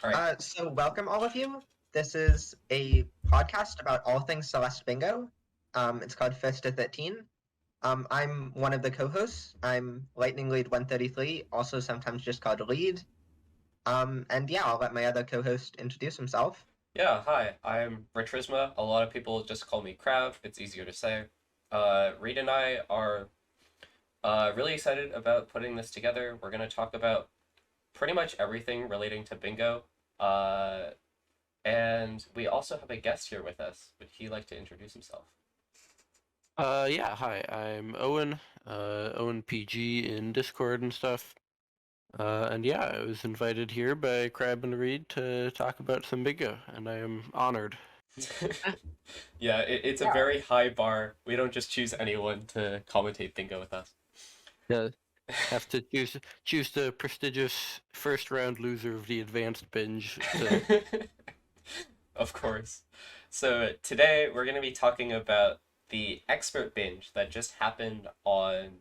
All right. So welcome all of you. This is a podcast about all things Celeste Bingo. It's called First to 13. I'm one of the co-hosts. I'm Lightning Lead 133, also sometimes just called Lead. And yeah, I'll let my other co-host introduce himself. Yeah, hi. I'm Retrisma. A lot of people just call me Crab. It's easier to say. Reed and I are really excited about putting this together. We're going to talk about pretty much everything relating to bingo. Uh, and we also have a guest here with us. Would he like to introduce himself? Yeah, hi, I'm Owen, OwenPG in Discord and stuff. And yeah, I was invited here by Crab and Reed to talk about some bingo, and I am honored. Yeah, it's a Yeah. very high bar. We don't just choose anyone to commentate bingo with us. Yeah, have to choose the prestigious first round loser of the advanced binge. Of course. So today we're going to be talking about the expert binge that just happened on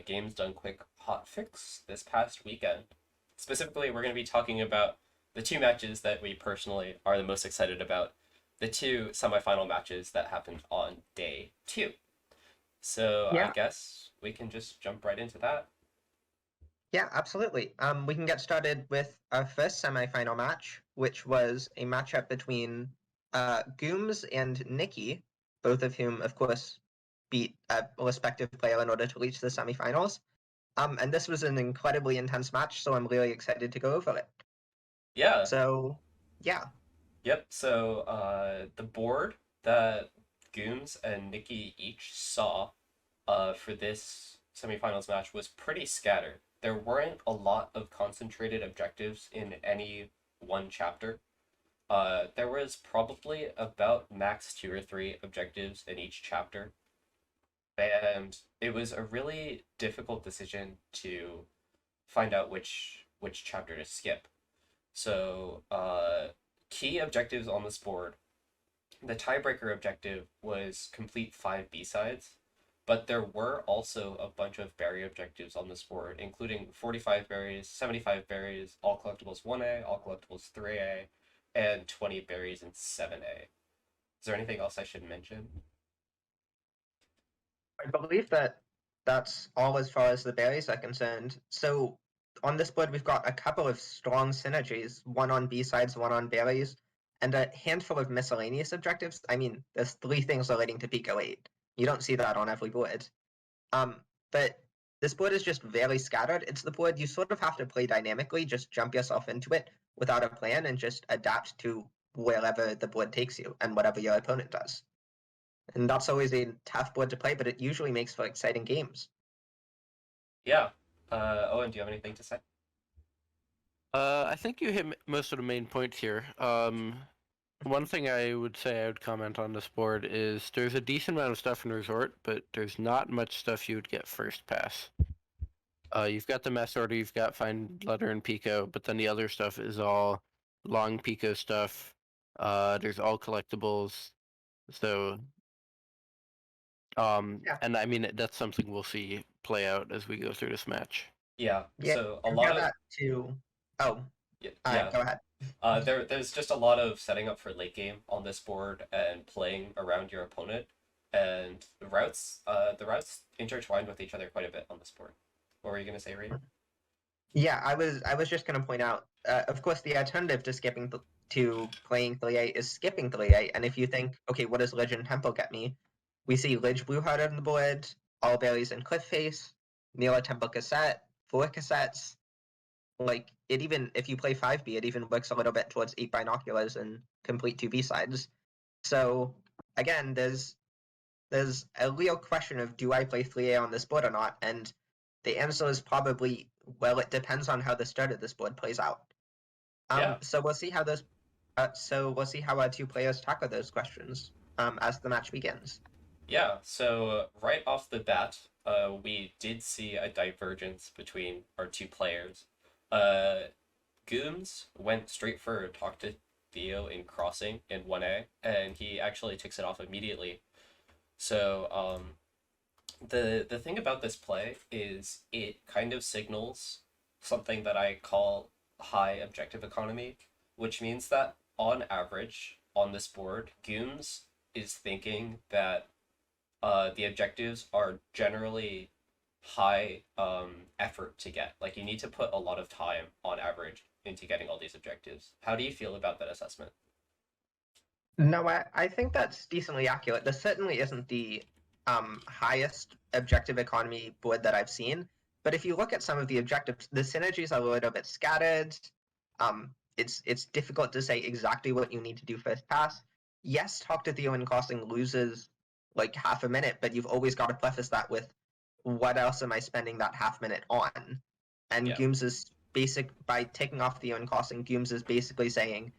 Games Done Quick Hotfix this past weekend. Specifically, we're going to be talking about the two matches that we personally are the most excited about, the two semifinal matches that happened on day two. So I Yeah, guess we can just jump right into that. yeah, absolutely. We can get started with our first semifinal match, which was a matchup between Gooms and Nikki, both of whom, of course, beat a respective player in order to reach the semifinals. And this was an incredibly intense match, so I'm really excited to go over it. Yeah, So, yeah, yep. So the board that Gooms and Nikki each saw for this semifinals match was pretty scattered. There weren't a lot of concentrated objectives in any one chapter. There was probably about max 2 or 3 objectives in each chapter, and it was a really difficult decision to find out which chapter to skip. So, key objectives on this board. The tiebreaker objective was complete 5 B-sides, but there were also a bunch of berry objectives on this board, including 45 berries, 75 berries, all collectibles 1A, all collectibles 3A, and 20 berries in 7A. Is there anything else I should mention? I believe that that's all as far as the berries are concerned. So, on this board, we've got a couple of strong synergies, one on B-sides, one on berries, and a handful of miscellaneous objectives. I mean, there's 3 things relating to Pico 8. You don't see that on every board. But this board is just very scattered. It's the board you sort of have to play dynamically, just jump yourself into it without a plan and just adapt to wherever the board takes you and whatever your opponent does. And that's always a tough board to play, but it usually makes for exciting games. Yeah. Owen, do you have anything to say? I think you hit most of the main points here. One thing I would say I would comment on this board is there's a decent amount of stuff in Resort, but there's not much stuff you would get first pass. You've got the mess order, you've got Find Letter and Pico, but then the other stuff is all long Pico stuff. There's all collectibles. So, Yeah, and I mean, that's something we'll see play out as we go through this match. Yeah. yeah, So a lot compare of that to. Oh, yeah. go ahead. There's just a lot of setting up for late game on this board and playing around your opponent, and the routes intertwined with each other quite a bit on this board. What were you gonna say, Reed? Yeah, I was just going to point out. Of course, the alternative to to playing 3A is skipping 3A. And if you think, okay, what does Legend Temple get me? We see Lidge Blueheart on the board, All Berries and Cliff Face, Nila Temple cassette, 4 cassettes. Like it even if you play 5B, it even works a little bit towards 8 binoculars and complete 2B-sides. So again, there's a real question of do I play 3A on this board or not? And the answer is probably, well, it depends on how the start of this board plays out. Yeah, So we'll see how those so we'll see how our 2 players tackle those questions as the match begins. yeah. So right off the bat, we did see a divergence between our two players. Uh, Gooms went straight for talk to Theo in crossing in 1A, and he actually takes it off immediately. So the thing about this play is it kind of signals something that I call high objective economy. which means that on average on this board, Gooms is thinking that the objectives are generally high effort to get. Like you need to put a lot of time on average into getting all these objectives. How do you feel about that assessment? No, I think that's decently accurate. This certainly isn't the highest objective economy board that I've seen, but if you look at some of the objectives, the synergies are a little bit scattered. It's difficult to say exactly what you need to do first pass. Yes, Talk to Theo in Crossing loses like half a minute, but you've always got to preface that with what else am I spending that half minute on? And Yeah. Gooms is basic by taking off Theo and Crossing, Gooms is basically saying,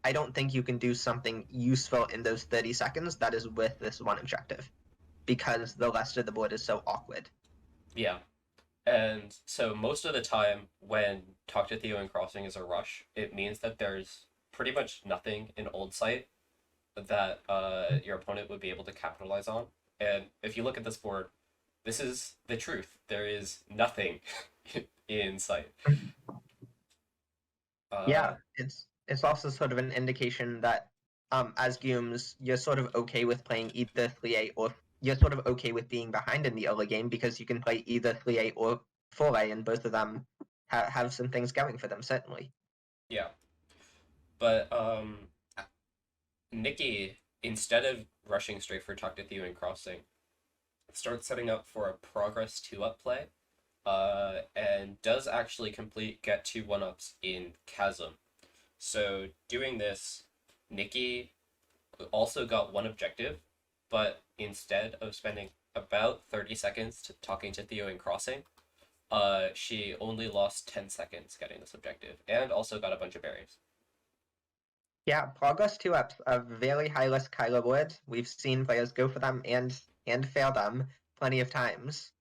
I don't think you can do something useful in those 30 seconds that is with this one objective because the rest of the board is so awkward. Yeah. And so most of the time when Talk to Theo and Crossing is a rush, it means that there's pretty much nothing in Old Site that your opponent would be able to capitalize on. And if you look at this board, this is the truth. There is nothing in sight. Yeah, it's also sort of an indication that as Gooms, you're sort of okay with playing either 3A or you're sort of okay with being behind in the early game because you can play either 3A or 4A and both of them have some things going for them, certainly. Yeah. But Nikki, instead of rushing straight for Talk to Theo and Crossing, starts setting up for a progress 2-up play, and does actually get 2 1-ups in Chasm. So doing this, Nikki also got one objective, but instead of spending about 30 seconds talking to Theo and Crossing, she only lost 10 seconds getting this objective, and also got a bunch of berries. Yeah, progress 2-ups are very high risk Kylo boards. We've seen players go for them and fail them plenty of times.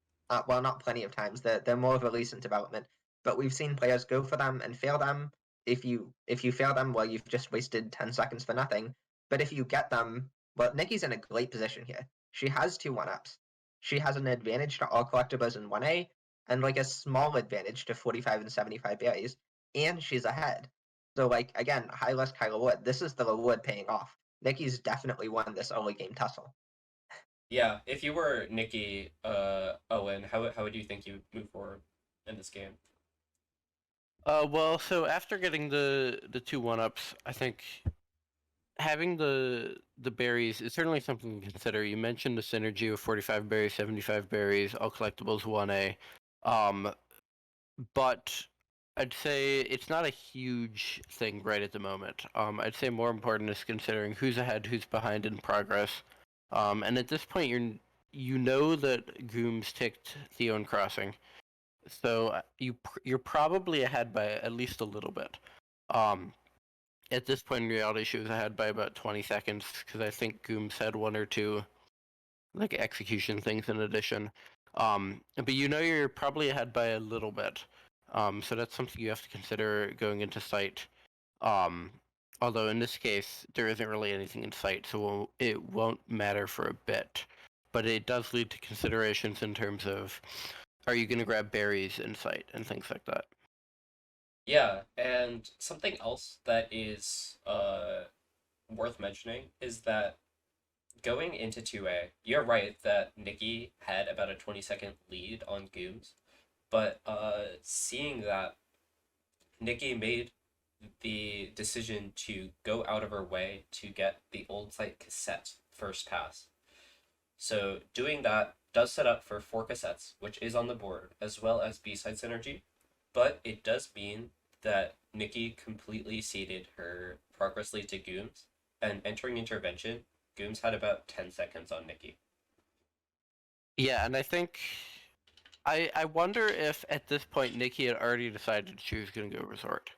Well, not plenty of times. They're more of a recent development, but we've seen players go for them and fail them. If you fail them, well, you've just wasted 10 seconds for nothing. But if you get them, well, Nikki's in a great position here. She has 2 1-ups. She has an advantage to all collectibles in 1A, and like a small advantage to 45 and 75 berries, and she's ahead. So, like, again, high risk, high reward. This is the reward paying off. Nikki's definitely won this early game tussle. Yeah, if you were Nikki, Owen, how would you think you would move forward in this game? Well, so after getting the 2 1-ups, I think having the berries is certainly something to consider. You mentioned the synergy of 45 berries, 75 berries, all collectibles 1A. But I'd say it's not a huge thing right at the moment. I'd say more important is considering who's ahead, who's behind in progress. And at this point, you know that Gooms ticked Theo and Crossing, so you're probably ahead by at least a little bit. At this point in reality, she was ahead by about 20 seconds because I think Gooms had 1 or 2 like execution things in addition. But you know you're probably ahead by a little bit. So that's something you have to consider going into sight. Although in this case, there isn't really anything in sight, so it won't matter for a bit. But it does lead to considerations in terms of, are you going to grab berries in sight and things like that. Yeah, and something else that is worth mentioning is that going into 2A, you're right that Nikki had about a 20-second lead on Gooms, but seeing that Nikki made the decision to go out of her way to get the old site cassette first pass. So doing that does set up for 4 cassettes, which is on the board, as well as B-side synergy, but it does mean that Nikki completely ceded her progress lead to Gooms, and entering intervention, Gooms had about 10 seconds on Nikki. Yeah, and I think I wonder if at this point Nikki had already decided she was going to go resort.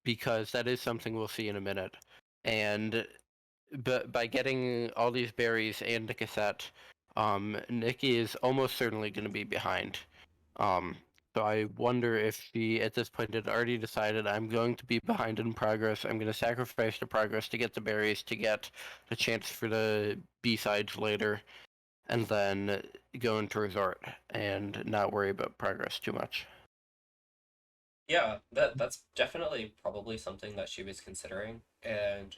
Because that is something we'll see in a minute. And but by getting all these berries and the cassette, Nikki is almost certainly going to be behind. So I wonder if she, at this point, had already decided, I'm going to be behind in progress. I'm going to sacrifice the progress to get the berries, to get the chance for the B-sides later, and then go into resort and not worry about progress too much. Yeah, that's definitely probably something that she was considering, and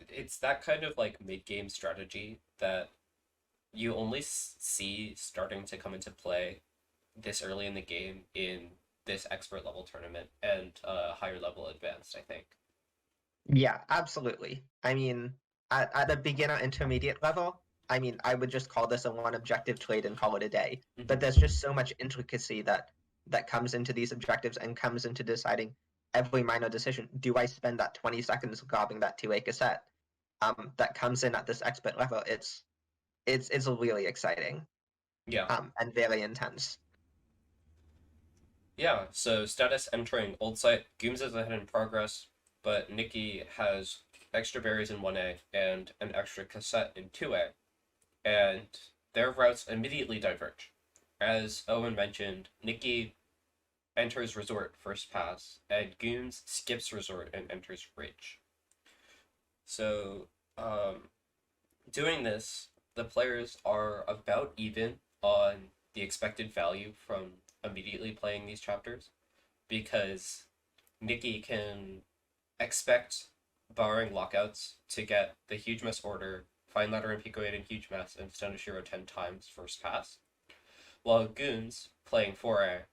it's that kind of like mid-game strategy that you only see starting to come into play this early in the game in this expert level tournament and higher level advanced, I think. Yeah, absolutely. I mean, at a beginner intermediate level, I mean, I would just call this a one objective trade and call it a day. But Hmm. there's just so much intricacy that comes into these objectives and comes into deciding every minor decision. Do I spend that 20 seconds grabbing that 2A cassette? That comes in at this expert level. It's really exciting. Yeah. And very intense. Yeah, so status entering old site. Gooms is ahead in progress, but Nikki has extra berries in 1A and an extra cassette in 2A, and their routes immediately diverge. As Owen mentioned, Nikki enters Resort first pass, and Gooms skips Resort and enters Ridge. So, doing this, the players are about even on the expected value from immediately playing these chapters because Nikki can expect, barring lockouts, to get the huge mess order, fine letter and pico 8 in huge mess, and stun to Shiro 10 times first pass, while Goons, playing 4A,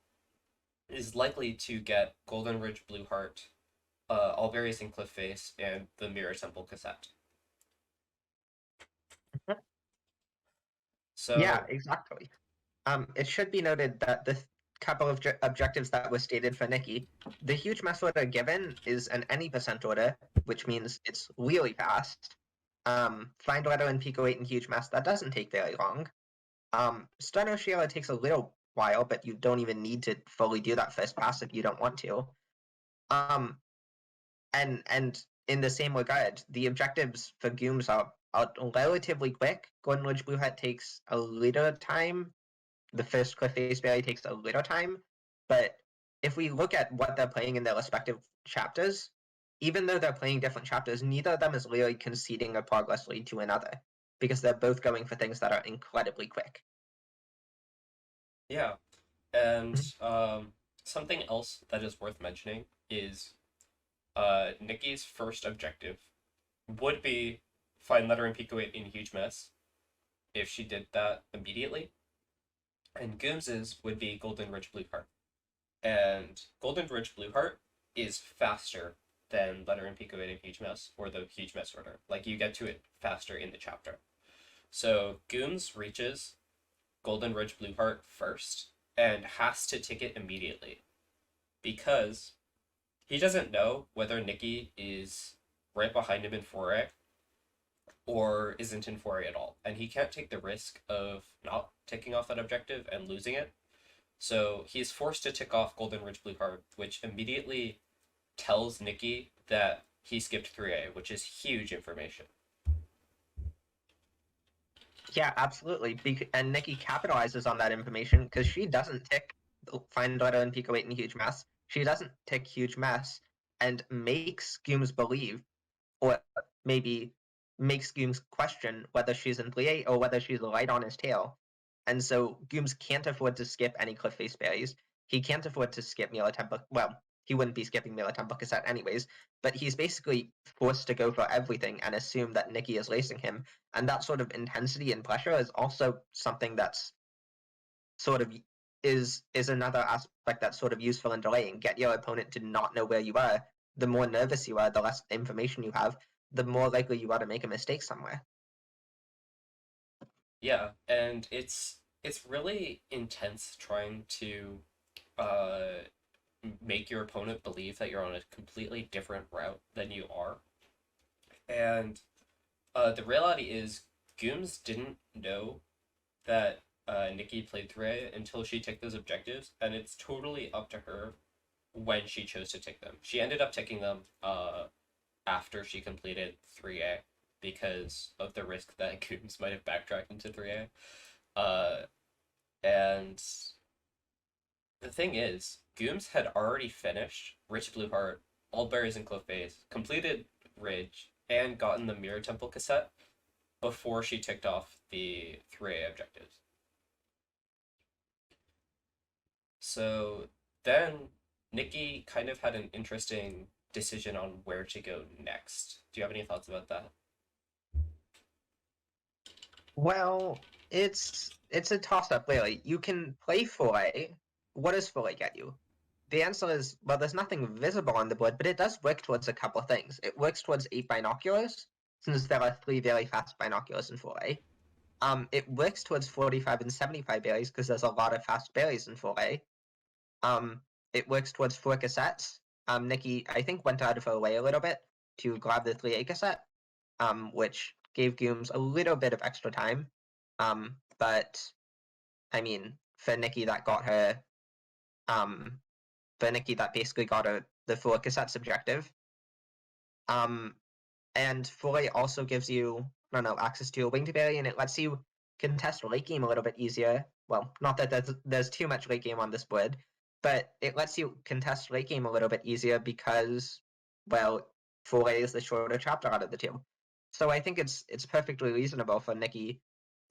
is likely to get Golden Ridge Blue Heart, All Berries and Cliff Face, and the Mirror Temple cassette. Yeah, So, exactly. It should be noted that the couple of objectives that were stated for Nikki, the huge mass order given is an any percent order, which means it's really fast. Find letter and Pico 8 and huge mass, that doesn't take very long. Steno Sheila takes a little while, but you don't even need to fully do that first pass if you don't want to. And in the same regard, the objectives for Gooms are relatively quick. Golden Ridge Blue Hat takes a little time, the first Cliff Face Berry takes a little time, but if we look at what they're playing in their respective chapters, even though they're playing different chapters, neither of them is really conceding a progress lead to another, because they're both going for things that are incredibly quick. yeah. And something else that is worth mentioning is Nikki's first objective would be find letter and pico 8 in huge mess if she did that immediately. And Gooms's would be Golden Ridge Blue Heart. And Golden Ridge Blue Heart is faster than letter and pico 8 in huge mess or the huge mess order. Like you get to it faster in the chapter. So Gooms reaches Golden Ridge Blue Heart first and has to tick it immediately because he doesn't know whether Nikki is right behind him in 4A or isn't in 4A at all. And he can't take the risk of not ticking off that objective and losing it. So he's forced to tick off Golden Ridge Blue Heart, which immediately tells Nikki that he skipped 3A, which is huge information. Yeah, absolutely. And Nikki capitalizes on that information because she doesn't tick Find Letter and Pico 8 in huge mass. She doesn't tick huge mass and makes Gooms believe, or maybe makes Gooms question whether she's in plie or whether she's light on his tail. And so Gooms can't afford to skip any Cliff Face Berries. He can't afford to skip Mila Temple. Well, he wouldn't be skipping Mila Temple cassette anyways, but he's basically forced to go for everything and assume that Nikki is lacing him. And that sort of intensity and pressure is also something that's sort of is another aspect that's sort of useful in delaying. Get your opponent to not know where you are. The more nervous you are, the less information you have, the more likely you are to make a mistake somewhere. Yeah, and it's really intense trying to uh, make your opponent believe that you're on a completely different route than you are. And the reality is, Gooms didn't know that Nikki played 3A until she ticked those objectives, and it's totally up to her when she chose to tick them. She ended up ticking them after she completed 3A because of the risk that Gooms might have backtracked into 3A. Uh, and the thing is, Gooms had already finished Rich Blue Heart, All Berries and Cliff Base, completed Ridge, and gotten the Mirror Temple cassette before she ticked off the 3A objectives. So then Nikki kind of had an interesting decision on where to go next. Do you have any thoughts about that? Well, it's a toss-up, really. You can play 4A. What does 4A get you? The answer is, well, there's nothing visible on the board, but it does work towards a couple of things. It works towards 8 binoculars, since there are 3 very fast binoculars in 4A. It works towards 45 and 75 berries, because there's a lot of fast berries in 4A. It works towards 4 cassettes. Nikki, I think, went out of her way a little bit to grab the 3A cassette, which gave Gooms a little bit of extra time. But, I mean, for Nikki, that got her, that basically got her the 4 cassettes objective. And 4A also gives you, I don't know, access to a winged berry, and it lets you contest late game a little bit easier. Well, not that there's too much late game on this board, but it lets you contest late game a little bit easier because, well, 4A is the shorter chapter out of the two. So I think it's perfectly reasonable for Nikki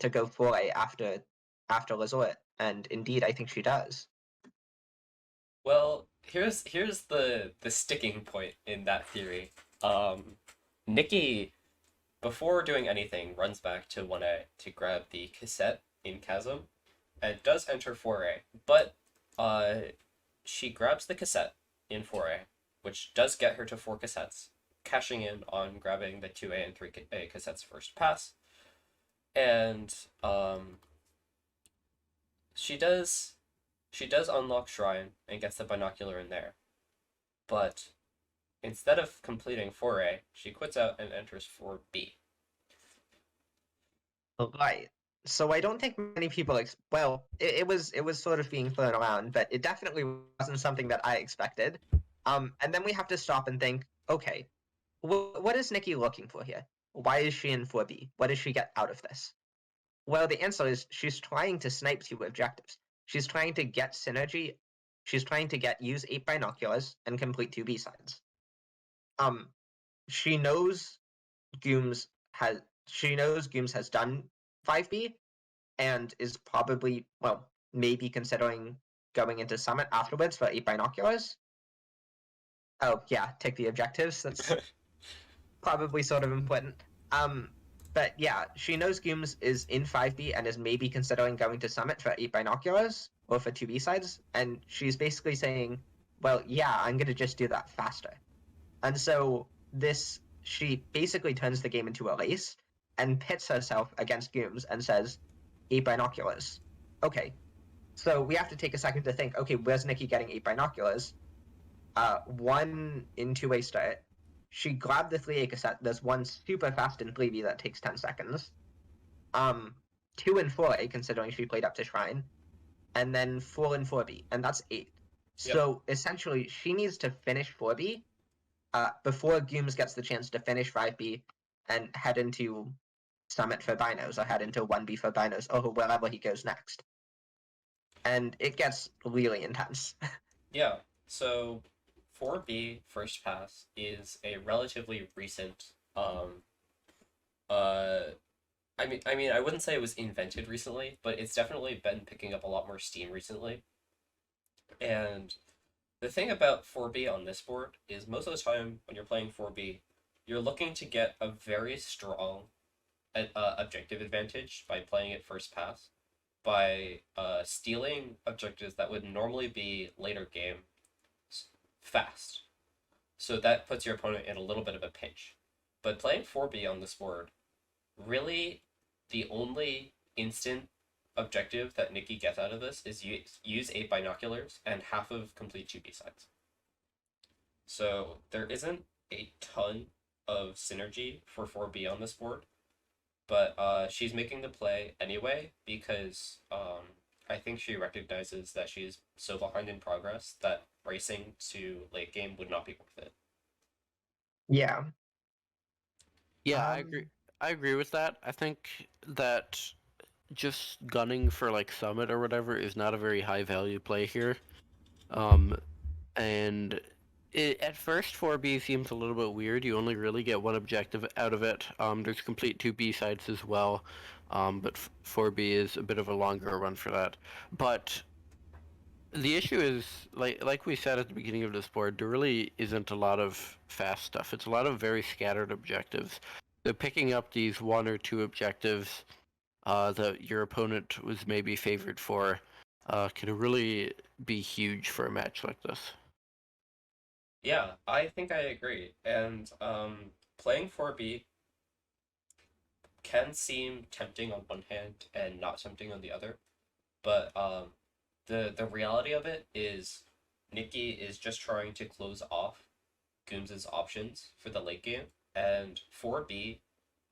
to go 4A after Resort, and indeed I think she does. Well, here's the sticking point in that theory. Nikki, before doing anything, runs back to 1A to grab the cassette in Chasm, and does enter 4A, but she grabs the cassette in 4A, which does get her to 4 cassettes, cashing in on grabbing the 2A and 3A cassettes first pass, and she does unlock Shrine and gets the binocular in there, but instead of completing 4A, she quits out and enters 4B. Right. So I don't think many people well, it was sort of being thrown around, but it definitely wasn't something that I expected. And then we have to stop and think, okay, what is Nikki looking for here? Why is she in 4B? What does she get out of this? Well, the answer is she's trying to snipe 2 objectives. She's trying to get synergy. She's trying to use 8 binoculars and complete 2 B-sides. She knows Gooms has done 5B and is probably, well, maybe considering going into Summit afterwards for 8 binoculars. Oh, yeah, take the objectives. That's probably sort of important. But yeah, she knows Gooms is in 5B and is maybe considering going to Summit for 8 binoculars or for 2 B-sides, and she's basically saying, well, yeah, I'm going to just do that faster. And so she basically turns the game into a race and pits herself against Gooms and says, 8 binoculars. Okay, so we have to take a second to think, okay, where's Nikki getting 8 binoculars? 1 in 2A start. She grabbed the 3A cassette. There's 1 super fast in 3B that takes 10 seconds. 2 in 4A, considering she played up to Shrine. And then 4 in 4B, and that's 8. Yep. So essentially, she needs to finish 4B before Gooms gets the chance to finish 5B and head into Summit for Binos, or head into 1B for Binos, or wherever he goes next. And it gets really intense. Yeah, so 4B First Pass is a relatively recent I mean I wouldn't say it was invented recently, but it's definitely been picking up a lot more steam recently. And the thing about 4B on this board is most of the time when you're playing 4B, you're looking to get a very strong objective advantage by playing it first pass, by stealing objectives that would normally be later game fast. So that puts your opponent in a little bit of a pinch. But playing 4B on this board, really the only instant objective that Nikki gets out of this is use 8 binoculars and half of complete 2 B-sides. So there isn't a ton of synergy for 4B on this board, but she's making the play anyway because I think she recognizes that she's so behind in progress that racing to late game would not be worth it. Yeah. Yeah, I agree with that. I think that just gunning for like Summit or whatever is not a very high value play here. And at first 4B seems a little bit weird. You only really get 1 objective out of it. There's complete 2 B-sides as well. But 4B is a bit of a longer run for that. But The issue is, like we said at the beginning of this board, there really isn't a lot of fast stuff. It's a lot of very scattered objectives. So picking up these one or two objectives that your opponent was maybe favored for can really be huge for a match like this. Yeah, I think I agree. And playing 4B can seem tempting on one hand and not tempting on the other. But the reality of it is Nikki is just trying to close off Gooms' options for the late game, and 4B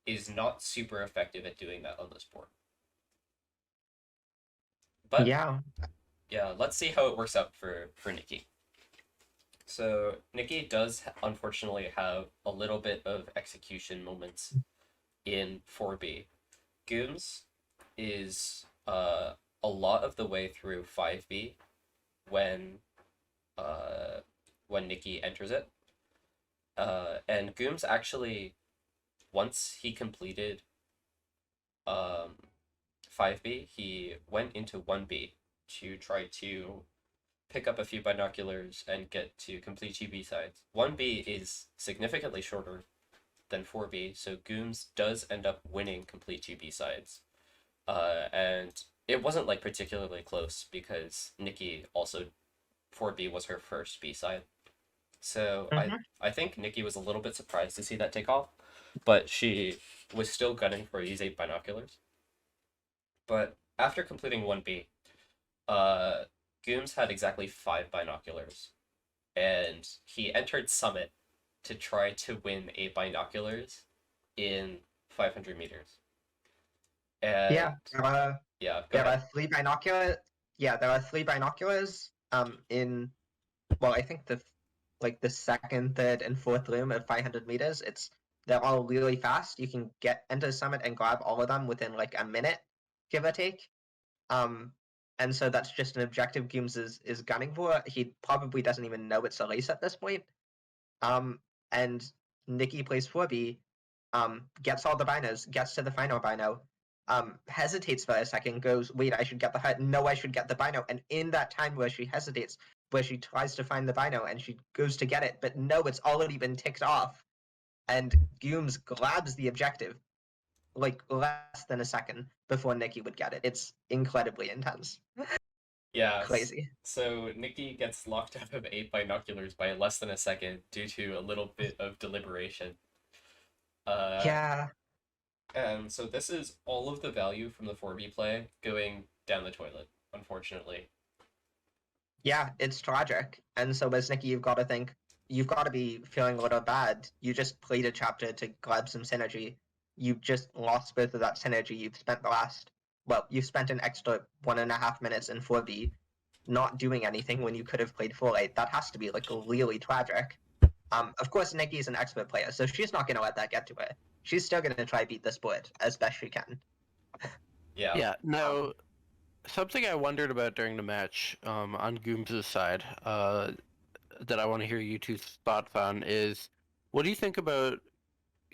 is not super effective at doing that on this board. But Yeah. yeah, let's see how it works out for Nikki. So Nikki does unfortunately have a little bit of execution moments in 4B. Gooms is a lot of the way through 5B when Nikki enters it. And Gooms actually, once he completed 5B, he went into 1B to try to pick up a few binoculars and get to complete 2B sides. 1B is significantly shorter than 4B, so Gooms does end up winning complete 2B sides. And it wasn't like particularly close because Nikki also 4B was her first B side. So I think Nikki was a little bit surprised to see that take off, but she was still gunning for these 8 binoculars. But after completing 1B, Gooms had exactly 5 binoculars, and he entered Summit to try to win 8 binoculars in 500 meters. And Yeah. go There ahead. are 3 binoculars. Yeah, there are 3 binoculars. In well, I think the second, third, and fourth room at 500 meters. They're all really fast. You can get into Summit and grab all of them within like a minute, give or take. And so that's just an objective Gooms is gunning for. He probably doesn't even know it's a race at this point. And Nikki plays 4B, gets all the binos, gets to the final bino, hesitates for a second, goes, wait, I should get the hut. No, I should get the bino. And in that time where she hesitates, where she tries to find the bino and she goes to get it, but no, it's already been ticked off. And Gooms grabs the objective like less than a second before Nikki would get it. It's incredibly intense. Yeah, Crazy. so Nikki gets locked out of 8 binoculars by less than a second due to a little bit of deliberation. Uh, Yeah. and so this is all of the value from the 4B play going down the toilet, unfortunately. Yeah, it's tragic. And so as Nikki, you've got to think, you've got to be feeling a little bad. You just played a chapter to grab some synergy. You've just lost both of that synergy. You've spent an extra 1.5 minutes in 4B not doing anything when you could have played 4-8. That has to be like really tragic. Of course, Nikki's an expert player, so she's not going to let that get to her. She's still going to try beat this board as best she can. Yeah. Yeah. Now, something I wondered about during the match, on Gooms' side, that I want to hear you two's thoughts on is, what do you think about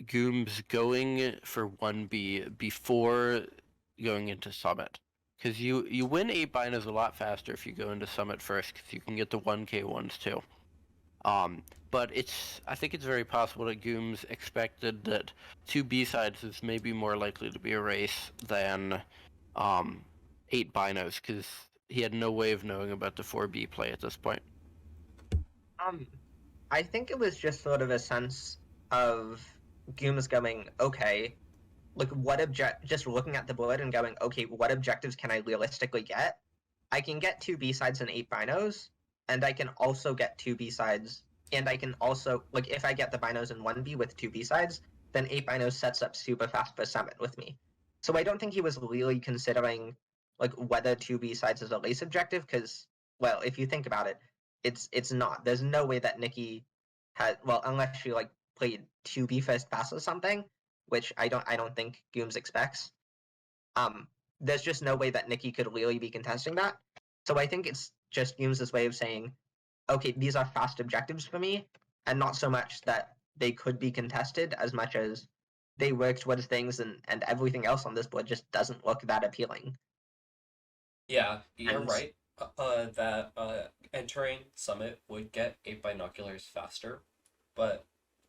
Gooms going for 1B before going into Summit? Because you win 8 binos a lot faster if you go into Summit first, because you can get the 1K ones too. But I think it's very possible that Gooms expected that 2 B-sides is maybe more likely to be a race than 8 binos, because he had no way of knowing about the 4B play at this point. I think it was just sort of a sense of Gooms going, okay, like just looking at the board and going, okay, what objectives can I realistically get? I can get 2 B-sides and 8 binos, and I can also get 2 B-sides, and I can also, like, if I get the binos in 1B with 2 B-sides, then 8 binos sets up super fast for Summit with me. So I don't think he was really considering, like, whether 2 B-sides is a race objective, because, well, if you think about it, it's not. There's no way that Nikki had, well, unless she, like, played 2B first pass or something, which I don't think Gooms expects. There's just no way that Nikki could really be contesting that. So I think it's just Gooms' way of saying, okay, these are fast objectives for me, and not so much that they could be contested as much as they work towards things, and everything else on this board just doesn't look that appealing. Yeah, you're And right. that entering Summit would get 8 binoculars faster, but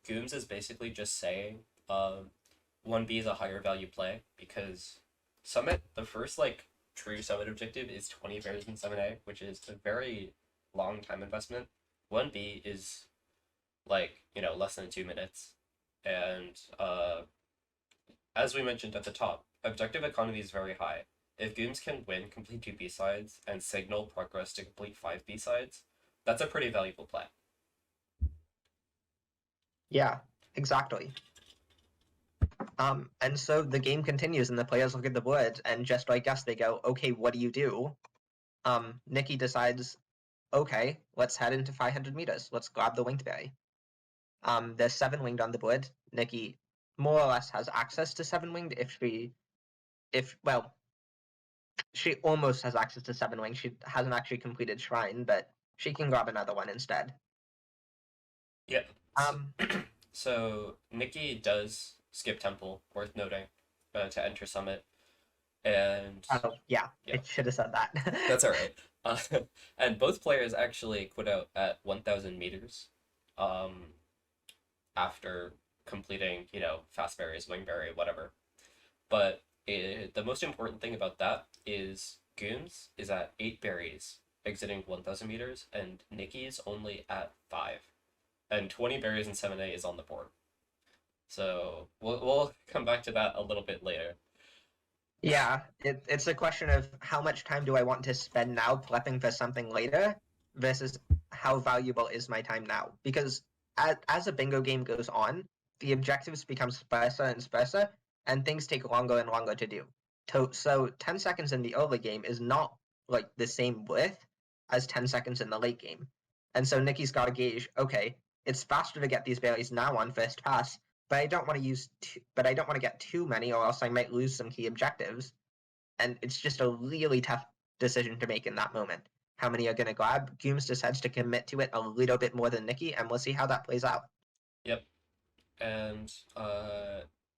Gooms is basically just saying 1B is a higher value play because Summit, the first like true Summit objective is 20 bears in 7A, which is a very long time investment. 1B is like, less than 2 minutes. And as we mentioned at the top, objective economy is very high. If Gooms can win, complete 2 B-sides, and signal progress to complete 5 B-sides, that's a pretty valuable play. Yeah, exactly. And so the game continues, and the players look at the board, and just like us, they go, "Okay, what do you do?" Nikki decides, "Okay, let's head into 500 meters. Let's grab the winged berry." There's 7 winged on the board. Nikki more or less has access to 7 winged she almost has access to 7 winged. She hasn't actually completed Shrine, but she can grab another one instead. Yeah. Um, So Nikki does skip Temple, worth noting, to enter Summit, and yeah, Yeah. I should have said that. that's all right. And both players actually quit out at 1,000 meters, after completing, fast berries, wing berry, whatever. But the most important thing about that is Gooms is at 8 berries exiting 1,000 meters, and Nikki's only at 5. And 20 berries in 7A is on the board. So we'll come back to that a little bit later. Yeah, it's a question of how much time do I want to spend now prepping for something later versus how valuable is my time now. Because as a bingo game goes on, the objectives become sparser and sparser, and things take longer and longer to do. So 10 seconds in the early game is not like the same width as 10 seconds in the late game. And so Nikki's got to gauge, okay, it's faster to get these berries now on first pass, but I don't want to get too many, or else I might lose some key objectives. And it's just a really tough decision to make in that moment. How many are going to grab? Gooms decides to commit to it a little bit more than Nikki, and we'll see how that plays out. Yep. And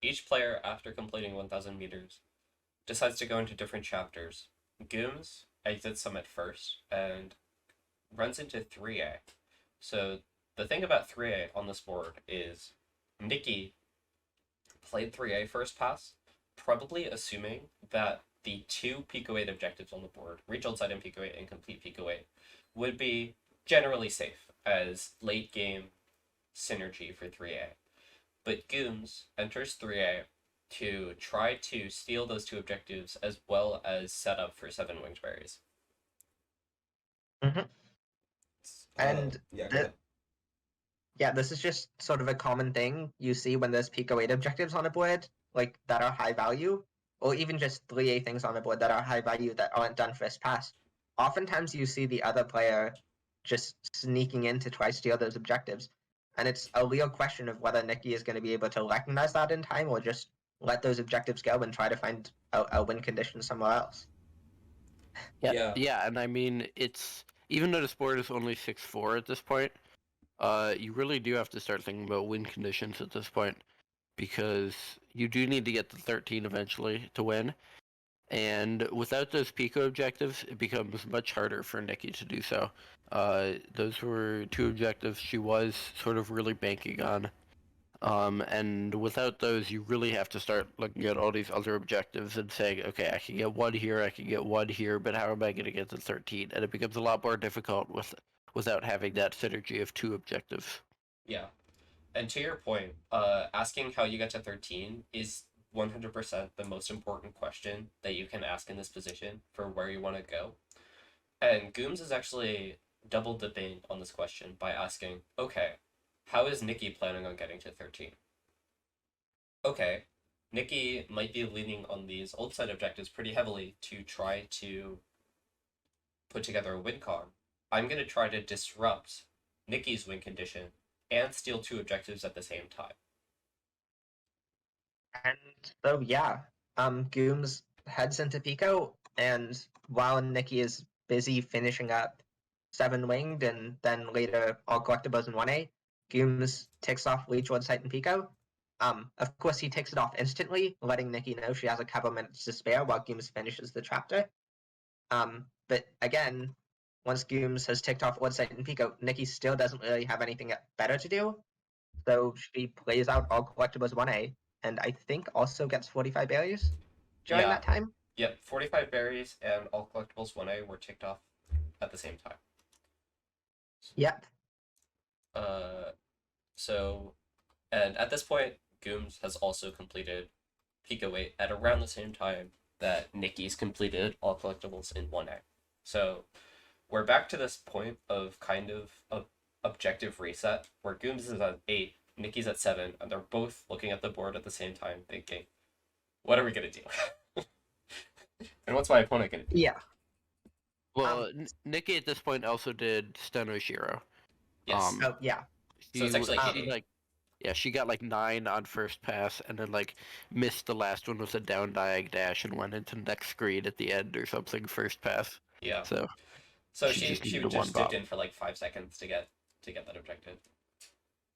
each player, after completing 1,000 meters, decides to go into different chapters. Gooms exits Summit first and runs into 3A. So the thing about 3A on this board is Nikki played 3A first pass, probably assuming that the 2 Pico 8 objectives on the board, reach outside in Pico 8 and complete Pico 8, would be generally safe as late game synergy for 3A. But Gooms enters 3A to try to steal those 2 objectives as well as set up for 7 winged berries. Mm-hmm. And yeah, yeah, this is just sort of a common thing you see when there's Pico 8 objectives on a board, like that are high value, or even just 3A things on a board that are high value that aren't done first pass. Oftentimes you see the other player just sneaking in to try steal those objectives. And it's a real question of whether Nikki is going to be able to recognize that in time or just let those objectives go and try to find a win condition somewhere else. Yeah, and I mean, it's even though the sport is only 6-4 at this point, you really do have to start thinking about win conditions at this point because you do need to get to 13 eventually to win. And without those Pico objectives, it becomes much harder for Nikki to do so. Those were 2 objectives she was sort of really banking on. And without those, you really have to start looking at all these other objectives and saying, okay, I can get 1 here, I can get 1 here, but how am I going to get to 13? And it becomes a lot more difficult without having that synergy of 2 objectives. Yeah. And to your point, asking how you get to 13 is 100% the most important question that you can ask in this position for where you want to go. And Gooms is actually double dipping on this question by asking, okay, how is Nikki planning on getting to 13? Okay, Nikki might be leaning on these old side objectives pretty heavily to try to put together a win con. I'm going to try to disrupt Nikki's win condition and steal 2 objectives at the same time. And so yeah, Gooms heads into Pico, and while Nikki is busy finishing up 7 winged and then later all collectibles in 1A, Gooms takes off Leech Sight and Pico. Of course he takes it off instantly, letting Nikki know she has a couple minutes to spare while Gooms finishes the chapter. But again, once Gooms has ticked off Woodside and Pico, Nikki still doesn't really have anything better to do. So she plays out all collectibles 1A, and I think also gets 45 berries during Yeah. that time. Yep, 45 berries and all collectibles 1A were ticked off at the same time. Yep. So, and at this point, Gooms has also completed Pico 8 at around the same time that Nikki's completed all collectibles in 1A. So, we're back to this point of kind of a objective reset where Gooms is at 8, Nikki's at 7, and they're both looking at the board at the same time thinking, what are we going to do? And what's my opponent going to do? Yeah. Well, Nikki at this point also did Steno Shiro. Yes. Oh, yeah. So it's actually she, like, yeah, she got like 9 on first pass, and then like missed the last one with a down diag dash and went into next screen at the end or something first pass. Yeah. So she just needed just one dipped bop. in for like 5 seconds to get that objective.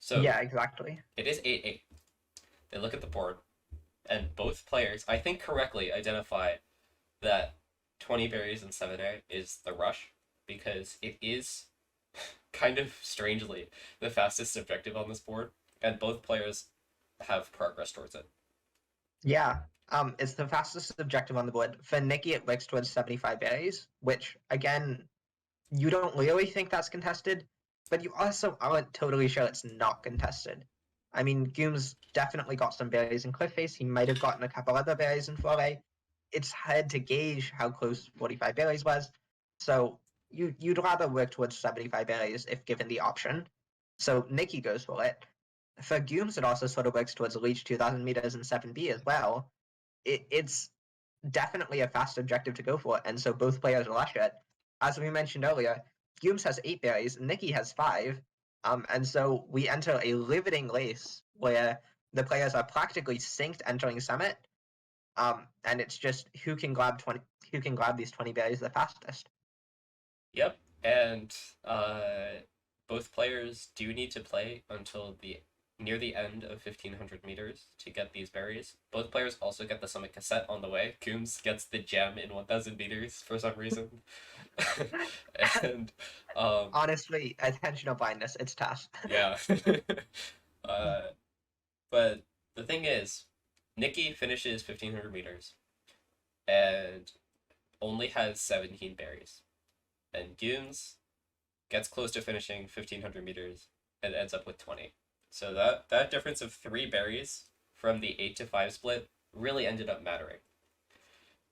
So yeah, exactly. it is 8-8. They look at the board, and both players, I think, correctly identify that 20 berries in 7A is the rush, because it is kind of strangely the fastest objective on this board, and both players have progress towards it. Yeah. It's the fastest objective on the board. For Nikki, it works towards 75 berries, which, again, you don't really think that's contested, but you also aren't totally sure it's not contested. I mean, Gooms definitely got some berries in Cliffface. He might have gotten a couple other berries in 4A. It's hard to gauge how close 45 berries was, so you'd rather work towards 75 berries if given the option. So Nikki goes for it. For Gooms, it also sort of works towards Leech 2,000 meters in 7B as well. It's definitely a fast objective to go for, and so both players rush it. As we mentioned earlier, Gooms has 8 berries, Nikki has 5, and so we enter a riveting race where the players are practically synced entering Summit, and it's just who can grab these 20 berries the fastest. Yep, and both players do need to play until near the end of 1,500 meters to get these berries. Both players also get the Summit cassette on the way. Coombs gets the gem in 1,000 meters for some reason. And honestly, attentional blindness, it's tough. yeah. But the thing is, Nikki finishes 1,500 meters and only has 17 berries. And Gooms gets close to finishing 1,500 meters and ends up with 20. So that difference of 3 berries from the 8 to 5 split really ended up mattering.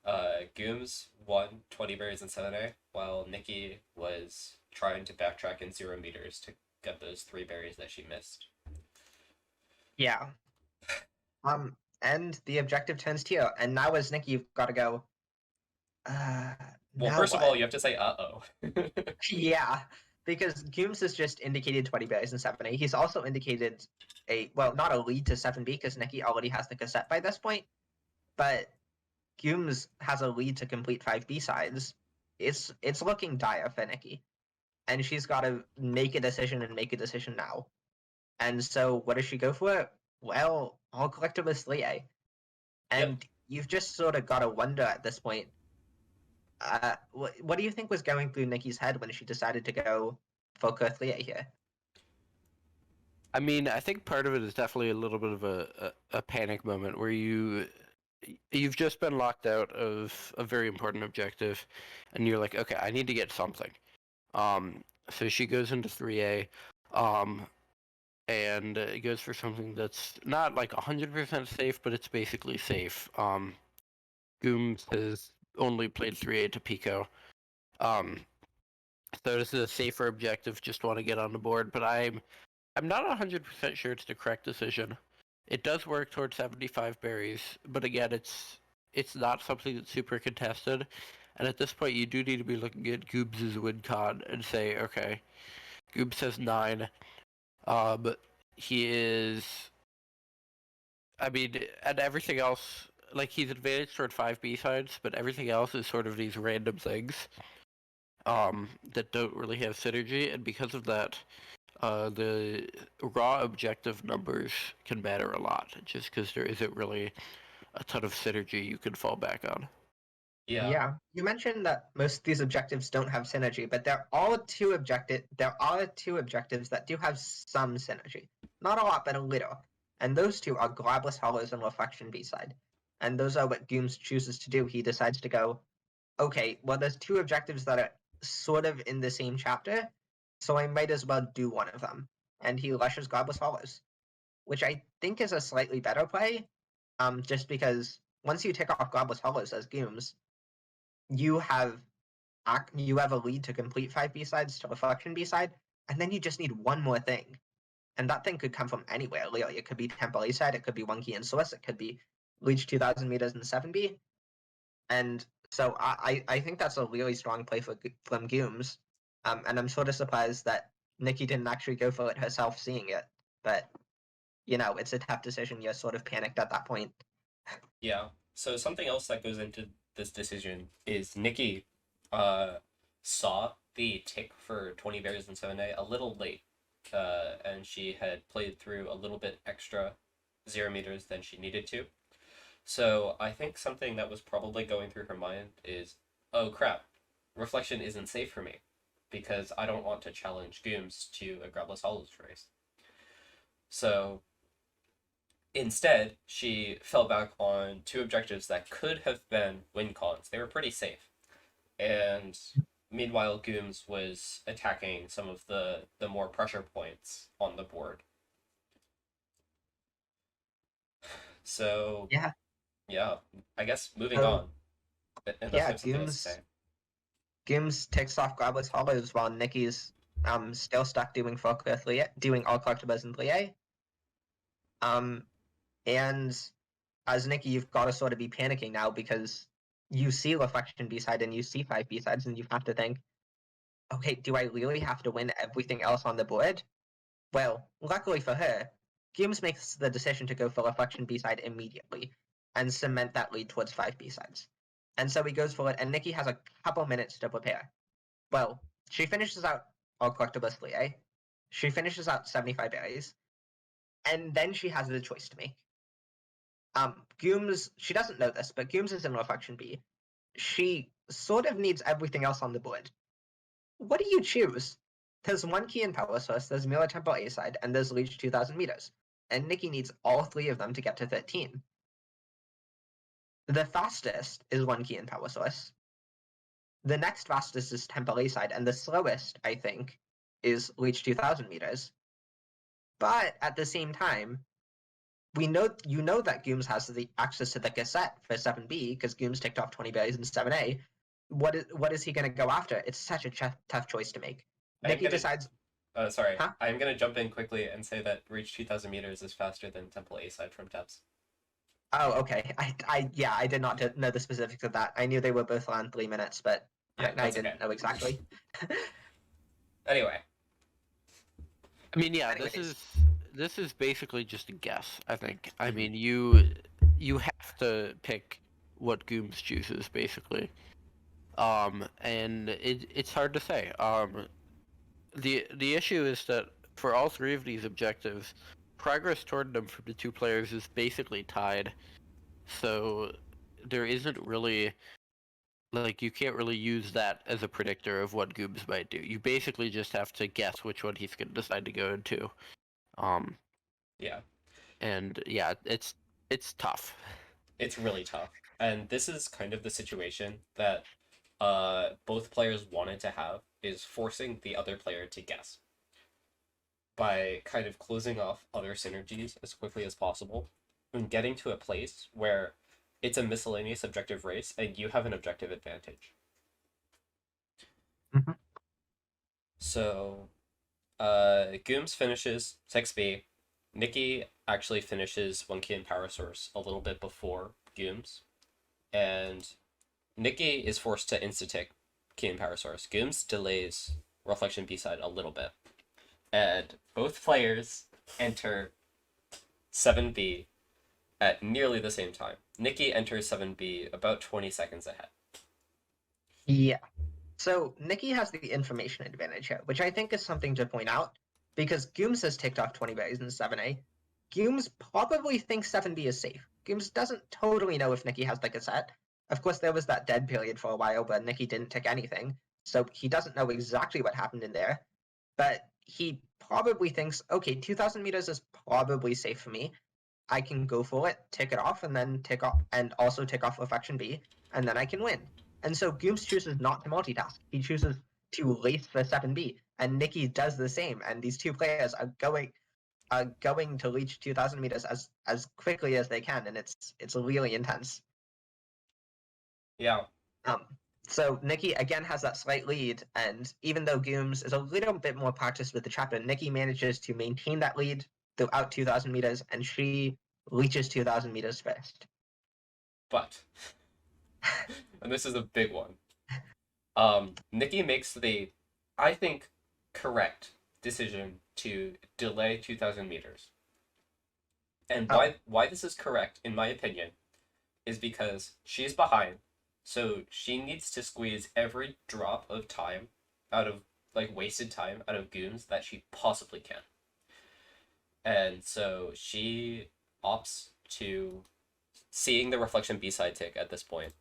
Gooms won 20 berries in 7A, while Nikki was trying to backtrack in 0 meters to get those 3 berries that she missed. Yeah. And the objective turns to you, and now as Nikki, you've got to go. Well, first of all, you have to say uh-oh. Yeah, because Gooms has just indicated 20 berries in 7A. He's also indicated not a lead to 7B, because Nikki already has the cassette by this point, but Gooms has a lead to complete 5B sides. It's looking dire for Nikki, and she's got to make a decision and make a decision now. And so what does she go for? Well, all collectibles 3A. And you've just sort of got to wonder at this point, what do you think was going through Nikki's head when she decided to go for 3A here? I mean, I think part of it is definitely a little bit of a panic moment where you've just been locked out of a very important objective, and you're like, okay, I need to get something. So she goes into 3A, and goes for something that's not like 100% safe, but it's basically safe. Gooms has only played 3A to Pico. So this is a safer objective, just want to get on the board, but I'm not 100% sure it's the correct decision. It does work towards 75 berries, but again, it's not something that's super contested. And at this point, you do need to be looking at Goobs' win con and say, okay, Goobs has 9. He is... I mean, and everything else, like, he's advantaged toward 5 B-sides, but everything else is sort of these random things that don't really have synergy, and because of that, the raw objective numbers can matter a lot, just because there isn't really a ton of synergy you can fall back on. Yeah, you mentioned that most of these objectives don't have synergy, but there are two objectives that do have some synergy. Not a lot, but a little. And those two are Glabless Hollows and Reflection B-side. And those are what Gooms chooses to do. He decides to go, okay, well, there's two objectives that are sort of in the same chapter, so I might as well do one of them. And he lushes Glabless Hollows, which I think is a slightly better play, just because once you take off Glabless Hollows as Gooms, you have a lead to complete 5 B-sides to Reflection B-side, and then you just need one more thing. And that thing could come from anywhere, really. It could be Temple A-side, it could be 1 key and Celeste, it could be Leech 2000 meters and 7B. And so I think that's a really strong play from Gooms. And I'm sort of surprised that Nikki didn't actually go for it herself seeing it. But, it's a tough decision. You're sort of panicked at that point. Yeah. So something else that goes into this decision is Nikki saw the tick for 20 berries and 7A a little late. And she had played through a little bit extra 0 meters than she needed to. So I think something that was probably going through her mind is, oh crap, Reflection isn't safe for me because I don't want to challenge Gooms to a Glabless Hollows race. So instead, she fell back on two objectives that could have been win cons. They were pretty safe. And meanwhile, Gooms was attacking some of the more pressure points on the board. So yeah, I guess moving on. Unless you have something else to say. Gooms takes off Glabless Hollows while Nikki's still stuck doing all collectibles in 3A. And as Nikki, you've got to sort of be panicking now because you see Reflection B-side and you see 5 B-sides, and you have to think, okay, do I really have to win everything else on the board? Well, luckily for her, Gooms makes the decision to go for Reflection B-side immediately and cement that lead towards 5 B-sides. And so he goes for it, and Nikki has a couple minutes to prepare. Well, she finishes out all collectibles 3A, she finishes out 75 berries, and then she has the choice to make. Gooms, she doesn't know this, but Gooms is in Reflection B. She sort of needs everything else on the board. What do you choose? There's 1 key in Power Source, there's Mila Temple A-side, and there's Leech 2000 meters. And Nikki needs all 3 of them to get to 13. The fastest is 1 key in Power Source. The next fastest is Temple A-side, and the slowest, I think, is Leech 2000 meters. But at the same time, you know that Gooms has the access to the cassette for 7B because Gooms ticked off 20 berries in 7A. What is he going to go after? It's such a tough choice to make. Nikki decides. Sorry, huh? I'm going to jump in quickly and say that Reach 2000 meters is faster than Temple A-side from Debs. Oh, okay. I did not know the specifics of that. I knew they were both around 3 minutes, but yeah, I didn't know exactly. Anyway. I mean, yeah, Anyways. this is basically just a guess, I think. I mean, you have to pick what Gooms chooses, basically. And it's hard to say. The issue is that for all 3 of these objectives, progress toward them for the 2 players is basically tied. So there isn't really, like, you can't really use that as a predictor of what Gooms might do. You basically just have to guess which one he's going to decide to go into. Yeah. And yeah, it's tough. It's really tough. And this is kind of the situation that both players wanted to have, is forcing the other player to guess by kind of closing off other synergies as quickly as possible and getting to a place where it's a miscellaneous objective race and you have an objective advantage. Mm-hmm. So Gooms finishes 6B. Nikki actually finishes 1 key in Power Source a little bit before Gooms. And Nikki is forced to insta-tick key in Power Source. Gooms delays Reflection B-side a little bit. And both players enter 7B at nearly the same time. Nikki enters 7B about 20 seconds ahead. Yeah. So Nikki has the information advantage here, which I think is something to point out, because Gooms has ticked off 20 berries in 7A. Gooms probably thinks 7B is safe. Gooms doesn't totally know if Nikki has the cassette, Of course, there was that dead period for a while where Nikki didn't tick anything, so he doesn't know exactly what happened in there, but he probably thinks, okay, 2,000 meters is probably safe for me. I can go for it, tick it off, and then tick off, and also tick off Reflection B, and then I can win. And so Gooms chooses not to multitask. He chooses to lace for 7B, and Nikki does the same. And these two players are going to reach 2,000 meters as quickly as they can, and it's really intense. Yeah. So Nikki again has that slight lead, and even though Gooms is a little bit more practiced with the chapter, Nikki manages to maintain that lead throughout 2,000 meters, and she reaches 2,000 meters first. But, and this is a big one, Nikki makes the, I think, correct decision to delay 2,000 meters. And why this is correct, in my opinion, is because she's behind, so she needs to squeeze every drop of time out of, like, wasted time out of Gooms that she possibly can. And so she opts to, seeing the Reflection B-side tick at this point,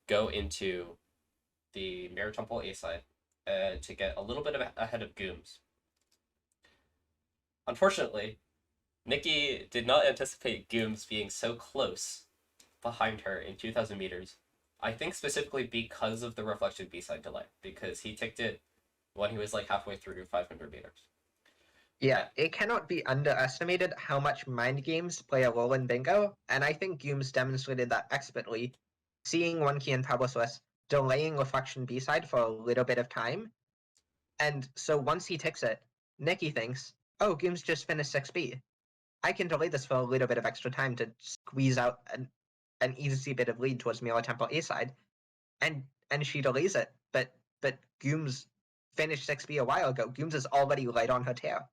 go into the Mirror Temple A-side to get a little bit ahead of Gooms. Unfortunately, Nikki did not anticipate Gooms being so close behind her in 2,000 meters. I think specifically because of the Reflection B-side delay, because he ticked it when he was like halfway through 500 meters. Yeah, it cannot be underestimated how much mind games play a role in bingo, and I think Gooms demonstrated that expertly, seeing one key in Pablo Celeste, delaying Reflection B-side for a little bit of time, and so once he ticks it, Nikki thinks, oh, Gooms just finished 6B. I can delay this for a little bit of extra time to squeeze out an easy bit of lead towards Mirror Temple A-side, and she delays it, but Gooms finished 6B a while ago. Gooms is already right on her tail.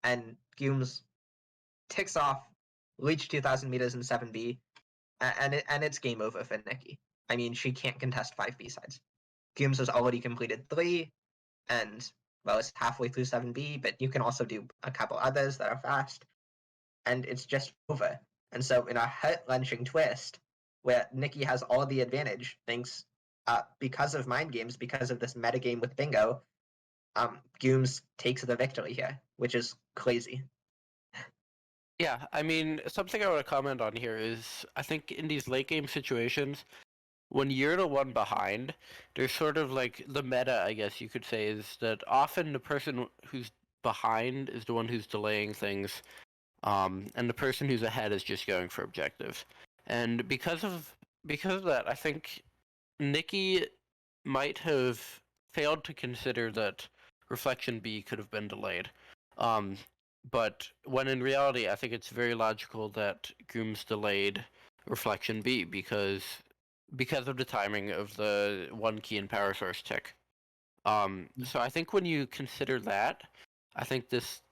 And Gooms ticks off, reach 2,000 meters in 7B, and it's game over for Nikki. I mean, she can't contest 5 B-sides. Gooms has already completed 3, and, well, it's halfway through 7B, but you can also do a couple others that are fast, and it's just over. And so in a heart-wrenching twist, where Nikki has all the advantage, thanks, because of mind games, because of this metagame with bingo, Gooms takes the victory here, which is crazy. Yeah, I mean, something I want to comment on here is I think in these late game situations, when you're the one behind, there's sort of like the meta, I guess you could say, is that often the person who's behind is the one who's delaying things, and the person who's ahead is just going for objectives. And because of that, I think Nikki might have failed to consider that Reflection B could have been delayed. But when in reality, I think it's very logical that Gooms delayed Reflection B because of the timing of the one key and power source tick. So I think when you consider that, I think this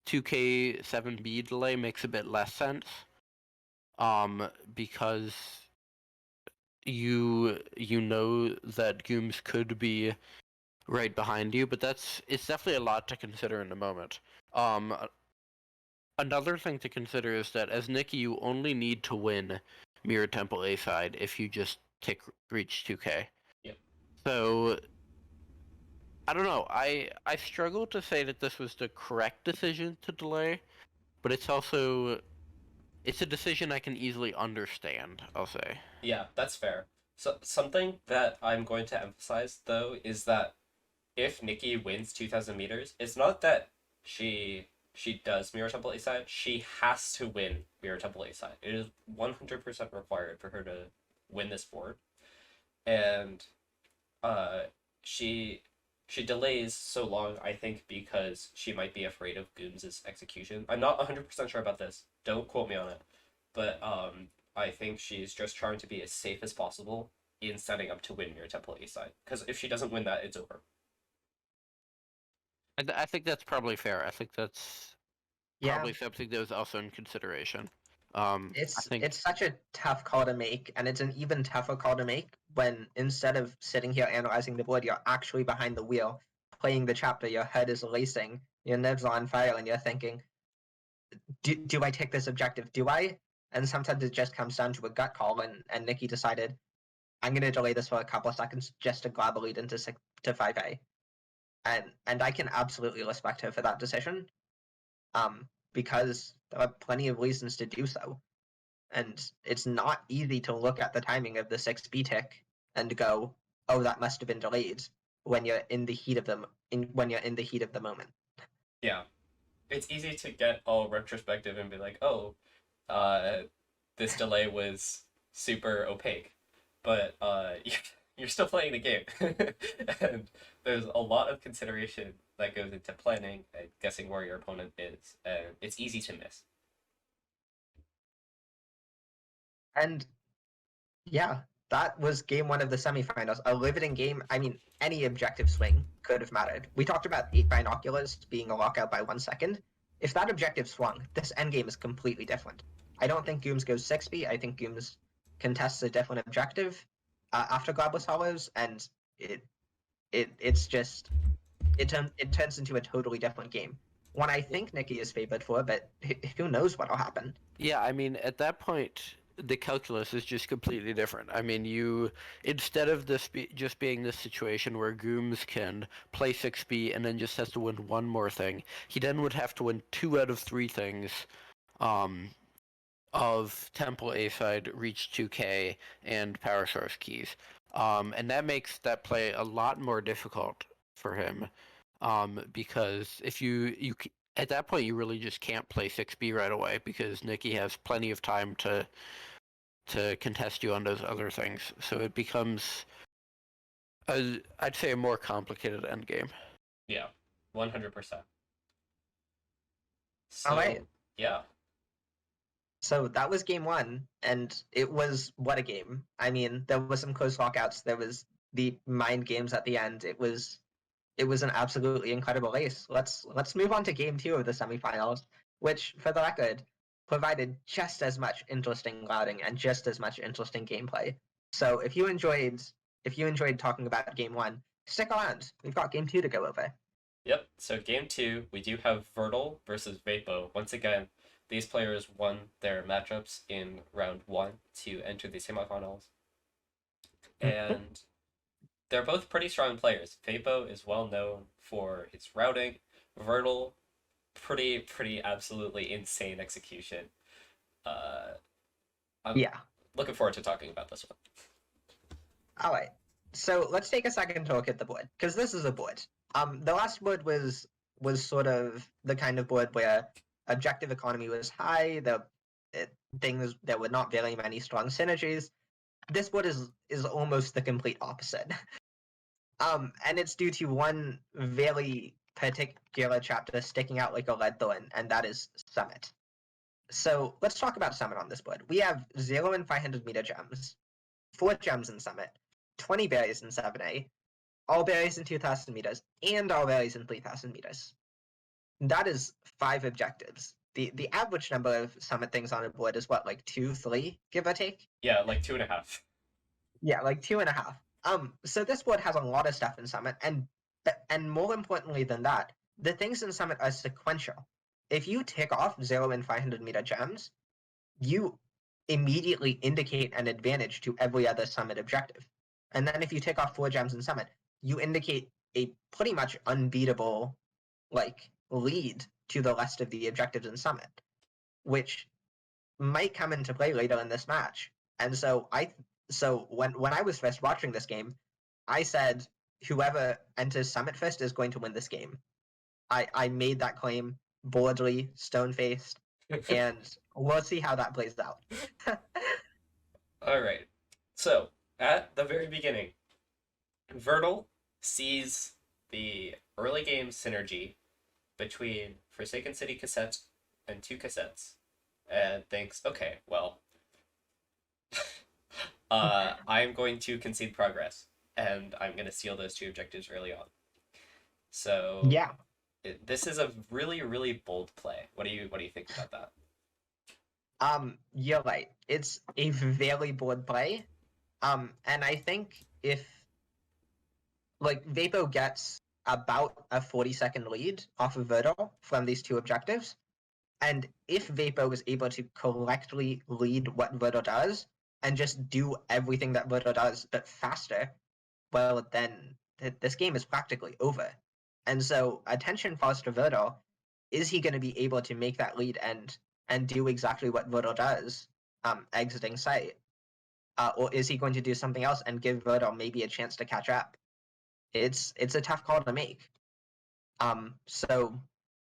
2K 7B delay makes a bit less sense. Because you know that Gooms could be right behind you, but it's definitely a lot to consider in the moment. Another thing to consider is that as Nikki, you only need to win Mirror Temple A side if you just reach 2K. Yep. So I don't know. I struggle to say that this was the correct decision to delay, but it's a decision I can easily understand, I'll say. Yeah, that's fair. So something that I'm going to emphasize though is that if Nikki wins 2,000 meters, it's not that she does Mirror Temple A side. She has to win Mirror Temple A side. It is 100% required for her to win this board, and she delays so long, I think, because she might be afraid of Gooms' execution. I'm not 100% sure about this. Don't quote me on it, but I think she's just trying to be as safe as possible in setting up to win Mirror Temple A side. Because if she doesn't win that, it's over. I think that's probably fair. I think that's probably Yeah, something that was also in consideration. it's such a tough call to make, and it's an even tougher call to make when instead of sitting here analyzing the board, you're actually behind the wheel, playing the chapter, your head is racing, your nerves are on fire, and you're thinking, do I take this objective? Do I and sometimes it just comes down to a gut call, and Nikki decided, I'm going to delay this for a couple of seconds just to grab a lead into 5A. And I can absolutely respect her for that decision, because there are plenty of reasons to do so. And it's not easy to look at the timing of the 6B tick and go, oh, that must have been delayed when you're in the heat of the moment. Yeah. It's easy to get all retrospective and be like, oh, this delay was super opaque. But you're still playing the game. And there's a lot of consideration that goes into planning and guessing where your opponent is. And it's easy to miss. And yeah, that was game one of the semifinals. A riveting game. I mean, any objective swing could have mattered. We talked about 8 binoculars being a lockout by 1 second. If that objective swung, this endgame is completely different. I don't think Gooms goes 6B. I think Gooms contests a different objective after Godless Hollows, and it turns into a totally different game. One I think Nikki is favored for, but who knows what'll happen. Yeah, I mean, at that point, the calculus is just completely different. I mean, instead of this just being this situation where Gooms can play 6B and then just has to win one more thing, he then would have to win 2 out of 3 things of Temple A side, Reach 2K, and Power Source keys. And that makes that play a lot more difficult for him, because if you at that point you really just can't play 6B right away because Nikki has plenty of time to contest you on those other things. So it becomes, I'd say, a more complicated endgame. Yeah, 100%. So, All right. yeah. So that was game one, and it was what a game. I mean, there was some close lockouts. There was the mind games at the end. It was an absolutely incredible race. Let's move on to game two of the semifinals, which, for the record, provided just as much interesting routing and just as much interesting gameplay. So if you enjoyed talking about game one, stick around. We've got game two to go over. Yep, so game two, we do have Vertil versus Vapo. Once again, these players won their matchups in round one to enter the semifinals. And they're both pretty strong players. Vapo is well known for its routing. Vertil, pretty absolutely insane execution. I'm looking forward to talking about this one. All right. So let's take a second to look at the board, because this is a board. The last board was sort of the kind of board where objective economy was high. There were not very many strong synergies. This board is almost the complete opposite. And it's due to one very particular chapter sticking out like a lead thorn, and that is Summit. So let's talk about Summit on this board. We have 0 and 500 meter gems, 4 gems in Summit, 20 berries in 7A, all berries in 2,000 meters, and all berries in 3,000 meters. That is 5 objectives. The average number of Summit things on a board is what, like 2, 3, give or take? Yeah, like 2.5. Yeah, like 2.5. So this board has a lot of stuff in Summit, and more importantly than that, the things in Summit are sequential. If you tick off 0 and 500 meter gems, you immediately indicate an advantage to every other Summit objective. And then if you tick off 4 gems in Summit, you indicate a pretty much unbeatable lead to the rest of the objectives in Summit, which might come into play later in this match. And so when I was first watching this game, I said whoever enters Summit first is going to win this game. I made that claim boldly, stone-faced, and we'll see how that plays out. All right. So, at the very beginning, Vertil sees the early game synergy between Forsaken City cassette and 2 cassettes and thinks, okay, well, I'm going to concede progress, and I'm going to steal those 2 objectives early on. So yeah, this is a really, really bold play. What do you think about that? You're right. It's a very bold play. And I think if Vapo gets about a 40-second lead off of Vertil from these 2 objectives, And if Vapo is able to correctly read what Verdo does and just do everything that Verdo does but faster, well, then this game is practically over. And so attention falls to Verdo. Is he going to be able to make that lead and do exactly what Verdo does, exiting site? Or is he going to do something else and give Verdo maybe a chance to catch up? It's a tough call to make. So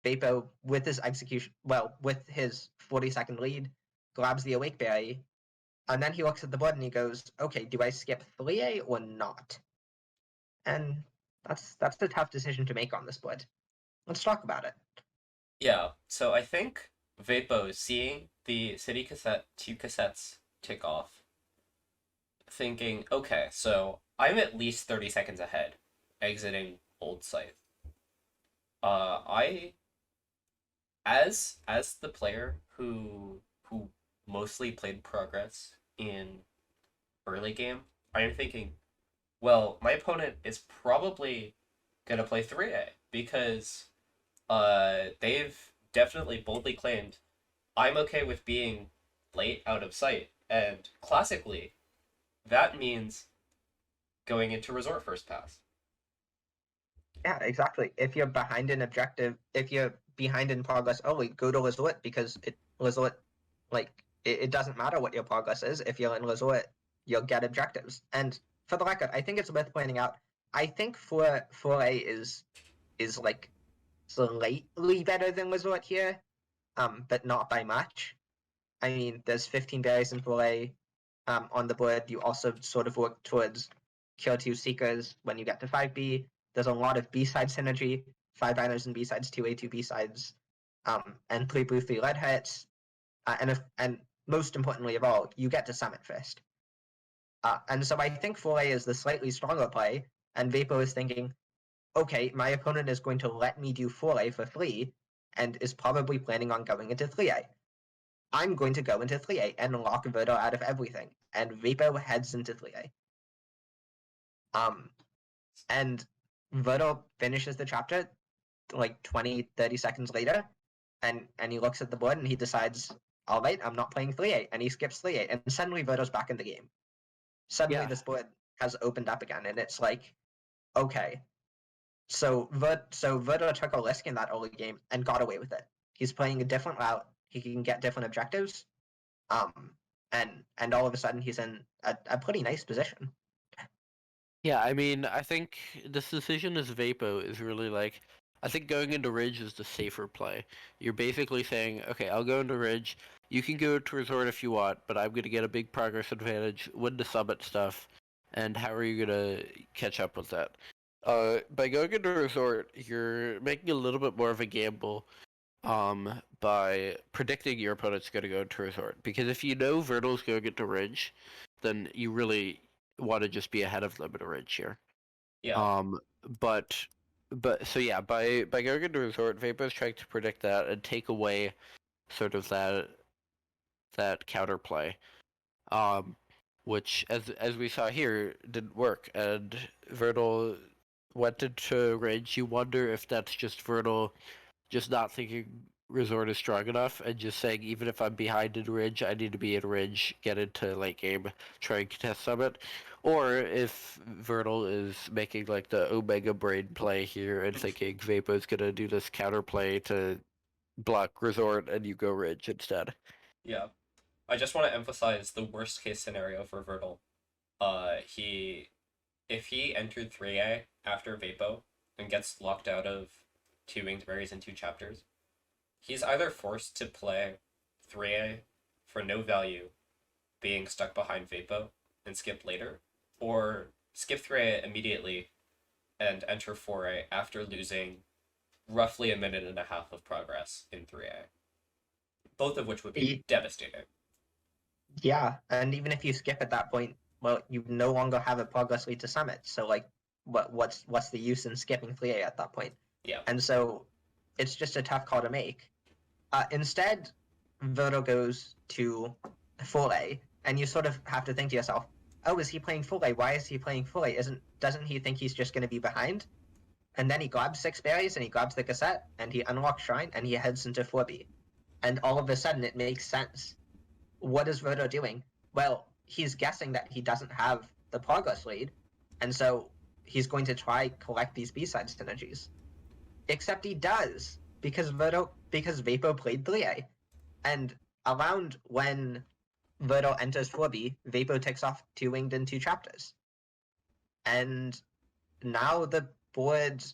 Vapo, with his execution, well, with his 40-second lead, grabs the Awake Berry, and then he looks at the board and he goes, okay, do I skip 3A or not? And that's a tough decision to make on this board. Let's talk about it. Yeah, so I think Vapo seeing the City Cassette 2 cassettes tick off, thinking, okay, so I'm at least 30 seconds ahead, exiting old site. I as the player who mostly played progress in early game, I am thinking, well, my opponent is probably gonna play 3A because they've definitely boldly claimed I'm okay with being late out of sight, and classically that means going into resort first pass. Yeah, exactly. If you're behind in objective, if you're behind in progress early, go to Resort because Resort, like, it doesn't matter what your progress is. If you're in Resort, you'll get objectives. And for the record, I think it's worth pointing out, I think 4A is like slightly better than Resort here, but not by much. I mean, there's 15 berries in 4A on the board. You also sort of work towards Kill 2 Seekers when you get to 5B. There's a lot of B-side synergy, 5 banners and B-sides, 2A, 2 B-sides, and 3 blue, 3 red hits. And most importantly of all, you get to Summit first. And so I think 4A is the slightly stronger play, and Vapo is thinking, okay, my opponent is going to let me do 4A for free, and is probably planning on going into 3A. I'm going to go into 3A and lock Verdo out of everything, and Vapo heads into 3A. And Verdo finishes the chapter like 20, 30 seconds later, and he looks at the board and he decides, all right, I'm not playing 3A, and he skips 3A, and suddenly Verdo's back in the game. Suddenly this board has opened up again, and it's like, okay, so Verdo took a risk in that early game and got away with it. He's playing a different route. He can get different objectives, and all of a sudden he's in a pretty nice position. Yeah, I mean, I think this decision as Vapo is really like, I think going into Ridge is the safer play. You're basically saying, okay, I'll go into Ridge. You can go to Resort if you want, but I'm going to get a big progress advantage, win the Summit stuff, and how are you going to catch up with that? By going into Resort, you're making a little bit more of a gamble by predicting your opponent's going to go into Resort. Because if you know Vertil's going into Ridge, then you really want to just be ahead of them in a Ridge here. Yeah. But so yeah, by going into Resort, Vapor is trying to predict that and take away sort of that counterplay. Which as we saw here didn't work, and Vertil went into Ridge. You wonder if that's just Vertil just not thinking Resort is strong enough and just saying, even if I'm behind in Ridge, I need to be in Ridge, get into late game, try and contest Summit. Or if Vertil is making like the Omega brain play here and thinking Vapo's gonna do this counterplay to block Resort and you go Ridge instead. Yeah. I just want to emphasize the worst case scenario for Vertil. If he entered 3A after Vapo and gets locked out of 2 winged berries in 2 chapters, he's either forced to play 3A for no value, being stuck behind Vapo, and skip later, or skip 3A immediately and enter 4A after losing roughly a minute and a half of progress in 3A. Both of which would be devastating. Yeah, and even if you skip at that point, well, you no longer have a progress lead to Summit. So like, what's the use in skipping 3A at that point? Yeah. And so it's just a tough call to make. Instead, Verdo goes to 4A, and you sort of have to think to yourself, oh, is he playing 4A? Why is he playing 4A? Doesn't he think he's just going to be behind? And then he grabs 6 berries, and he grabs the cassette, and he unlocks Shrine, and he heads into 4B. and all of a sudden it makes sense. What is Roto doing? Well, he's guessing that he doesn't have the progress lead, and so he's going to try collect these B-side synergies. Except he does, because Vapo played 3A. And around when Verto enters 4B, Vapo takes off 2 winged and 2 chapters. And now the board,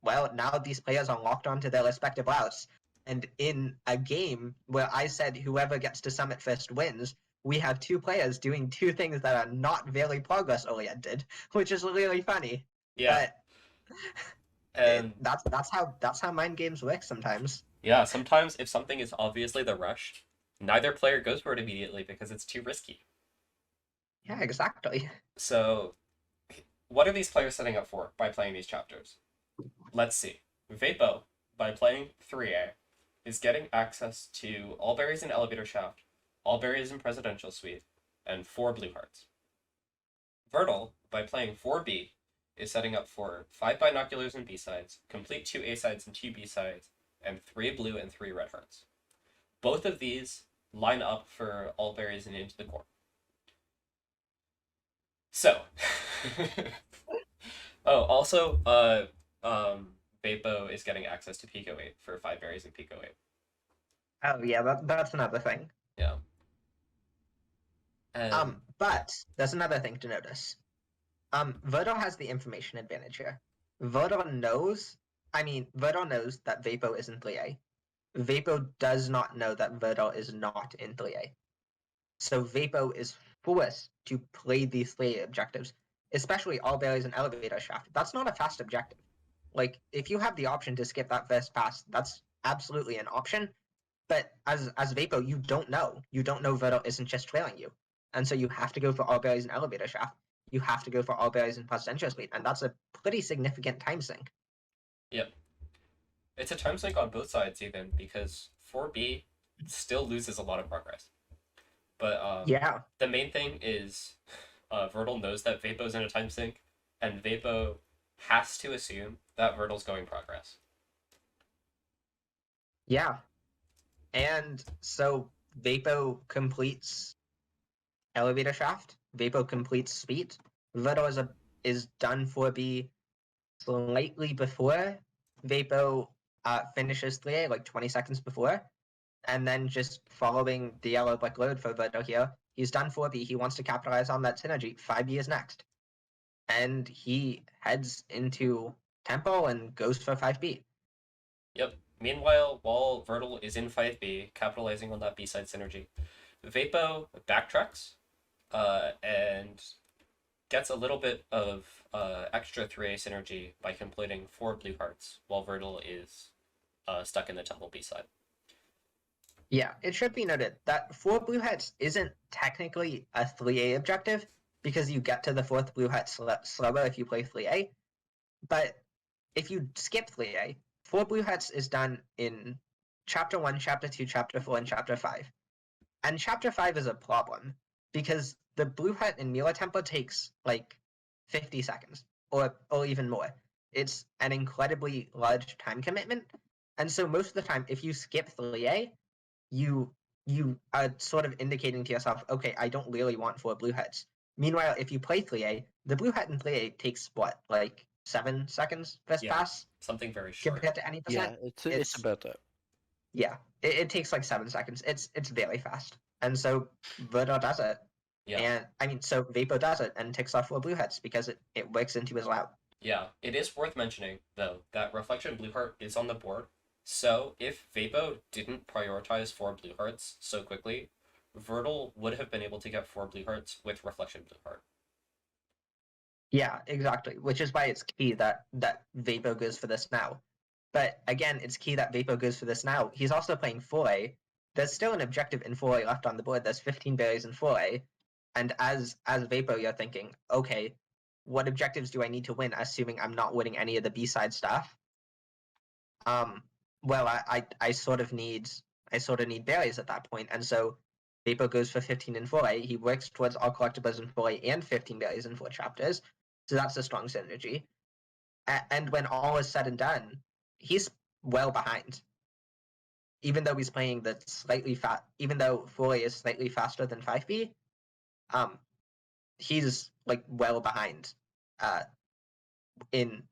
well, now these players are locked onto their respective routes. And in a game where I said whoever gets to summit first wins, we have 2 players doing 2 things that are not very progress oriented, which is really funny. Yeah. And that's how mind games work sometimes. yeah, sometimes if something is obviously the rush, neither player goes for it immediately because it's too risky. Yeah, exactly. So, what are these players setting up for by playing these chapters? Let's see. Vapo, by playing 3A, is getting access to all berries in Elevator Shaft, all berries in Presidential Suite, and 4 blue hearts. Vertle, by playing 4B, is setting up for 5 binoculars and B-sides, complete 2 A-sides and 2 B-sides, and 3 blue and 3 red hearts. Both of these line up for all berries and into the core. So, oh, also, Vapo is getting access to Pico 8 for 5 berries and Pico 8. Oh yeah, that's another thing. Yeah. And but there's another thing to notice. Verto has the information advantage here. Verto knows that Vapo is in 3A. Vapo does not know that Verto is not in 3A. So Vapo is forced to play these 3A objectives, especially all berries and elevator shaft. That's not a fast objective. Like, if you have the option to skip that first pass, that's absolutely an option. But as Vapo, you don't know. You don't know Verto isn't just trailing you. And so you have to go for all berries and elevator shaft. You have to go for all berries and presidential suite, and that's a pretty significant time sink. Yep. It's a time sink on both sides even, because 4B still loses a lot of progress. But yeah, the main thing is Vertle knows that Vapo's in a time sink, and Vapo has to assume that Vertle's going progress. Yeah. And so Vapo completes elevator shaft. Vapo completes suite. Verto is done 4B slightly before Vapo finishes 3A, like 20 seconds before. And then just following the yellow black load for Verto here, he's done 4B. He wants to capitalize on that synergy. 5B is next. And he heads into tempo and goes for 5B. Yep. Meanwhile, while Vertle is in 5B, capitalizing on that B-side synergy, Vapo backtracks and gets a little bit of extra 3A synergy by completing 4 blue hearts, while Vertle is stuck in the temple B-side. Yeah, it should be noted that 4 blue hearts isn't technically a 3A objective, because you get to the 4th blue hat slower if you play 3A. But if you skip 3A, 4 blue hats is done in Chapter 1, Chapter 2, Chapter 4, and Chapter 5. And Chapter 5 is a problem, because the blue hat in Mila Tempo takes like 50 seconds, or even more. It's an incredibly large time commitment, and so most of the time, if you skip 3A, you are sort of indicating to yourself, okay, I don't really want 4 blue hats. Meanwhile, if you play 3A, the blue hat in 3A takes what, like 7 seconds first pass? Something very short. Compared to any percent? Yeah, it's about that. Yeah, it takes like 7 seconds. It's very fast. And so Verto does it. Yeah. And I mean, so Vapo does it and takes off 4 blue hats because it works into his route. Yeah, it is worth mentioning, though, that Reflection Blue Heart is on the board. So if Vapo didn't prioritize 4 blue hearts so quickly, Vertle would have been able to get 4 blue hearts with Reflection Blue Heart. Yeah, exactly. Which is why it's key that Vapo goes for this now. But again, it's key that Vapo goes for this now. He's also playing 4A. There's still an objective in 4A left on the board. There's 15 berries in 4A. And as Vapo, you're thinking, okay, what objectives do I need to win, assuming I'm not winning any of the B-side stuff? Well, I sort of need berries at that point, and so Vapo goes for 15 in 4A. He works towards all collectibles in 4A and 15 berries in 4 chapters, so that's a strong synergy. And when all is said and done, he's well behind. even though he's playing the slightly even though Foray is slightly faster than 5B, he's like well behind in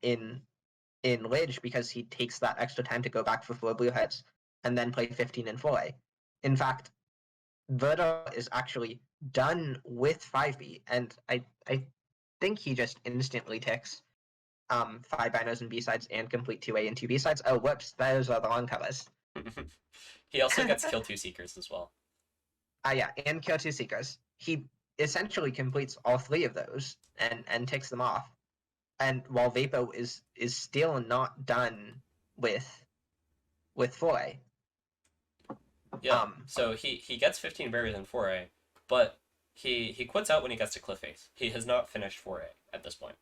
Lidge because he takes that extra time to go back for 4 blue heads and then play 15 and Foray. In fact, Verda is actually done with 5B, and I think he just instantly ticks 5 binos and B-sides and complete 2A and 2 B-sides. Oh, whoops, those are the long covers. He also gets kill 2 Seekers as well. Yeah, and kill 2 Seekers. He essentially completes all 3 of those and ticks them off. And while Vapo is still not done with 4A. Yeah, so he gets 15 berries in 4A, but he quits out when he gets to Cliff Face. He has not finished 4A at this point.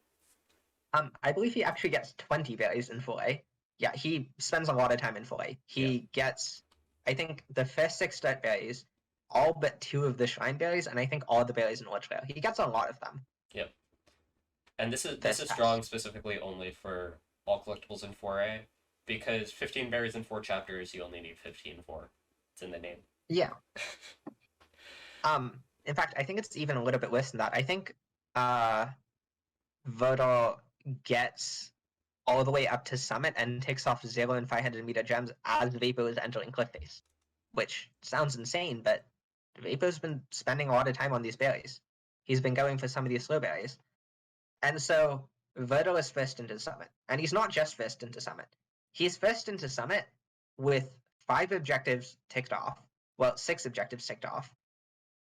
I believe he actually gets 20 berries in 4A. Yeah, he spends a lot of time in 4A. He gets, I think, the first 6 start berries, all but 2 of the shrine berries, and I think all the berries in Orchvale. He gets a lot of them. Yep. And this is strong specifically only for all collectibles in 4A, because 15 berries in 4 chapters, you only need 15 for. It's in the name. Yeah. In fact, I think it's even a little bit worse than that. I think Vodal gets all the way up to Summit and takes off 0 and 500 meter gems as Vapo is entering Cliff Face, which sounds insane, but Vapo's been spending a lot of time on these berries. He's been going for some of these slow berries. And so Vodal is first into Summit. And he's not just first into Summit. He's first into Summit with 5 objectives ticked off. Well, 6 objectives ticked off.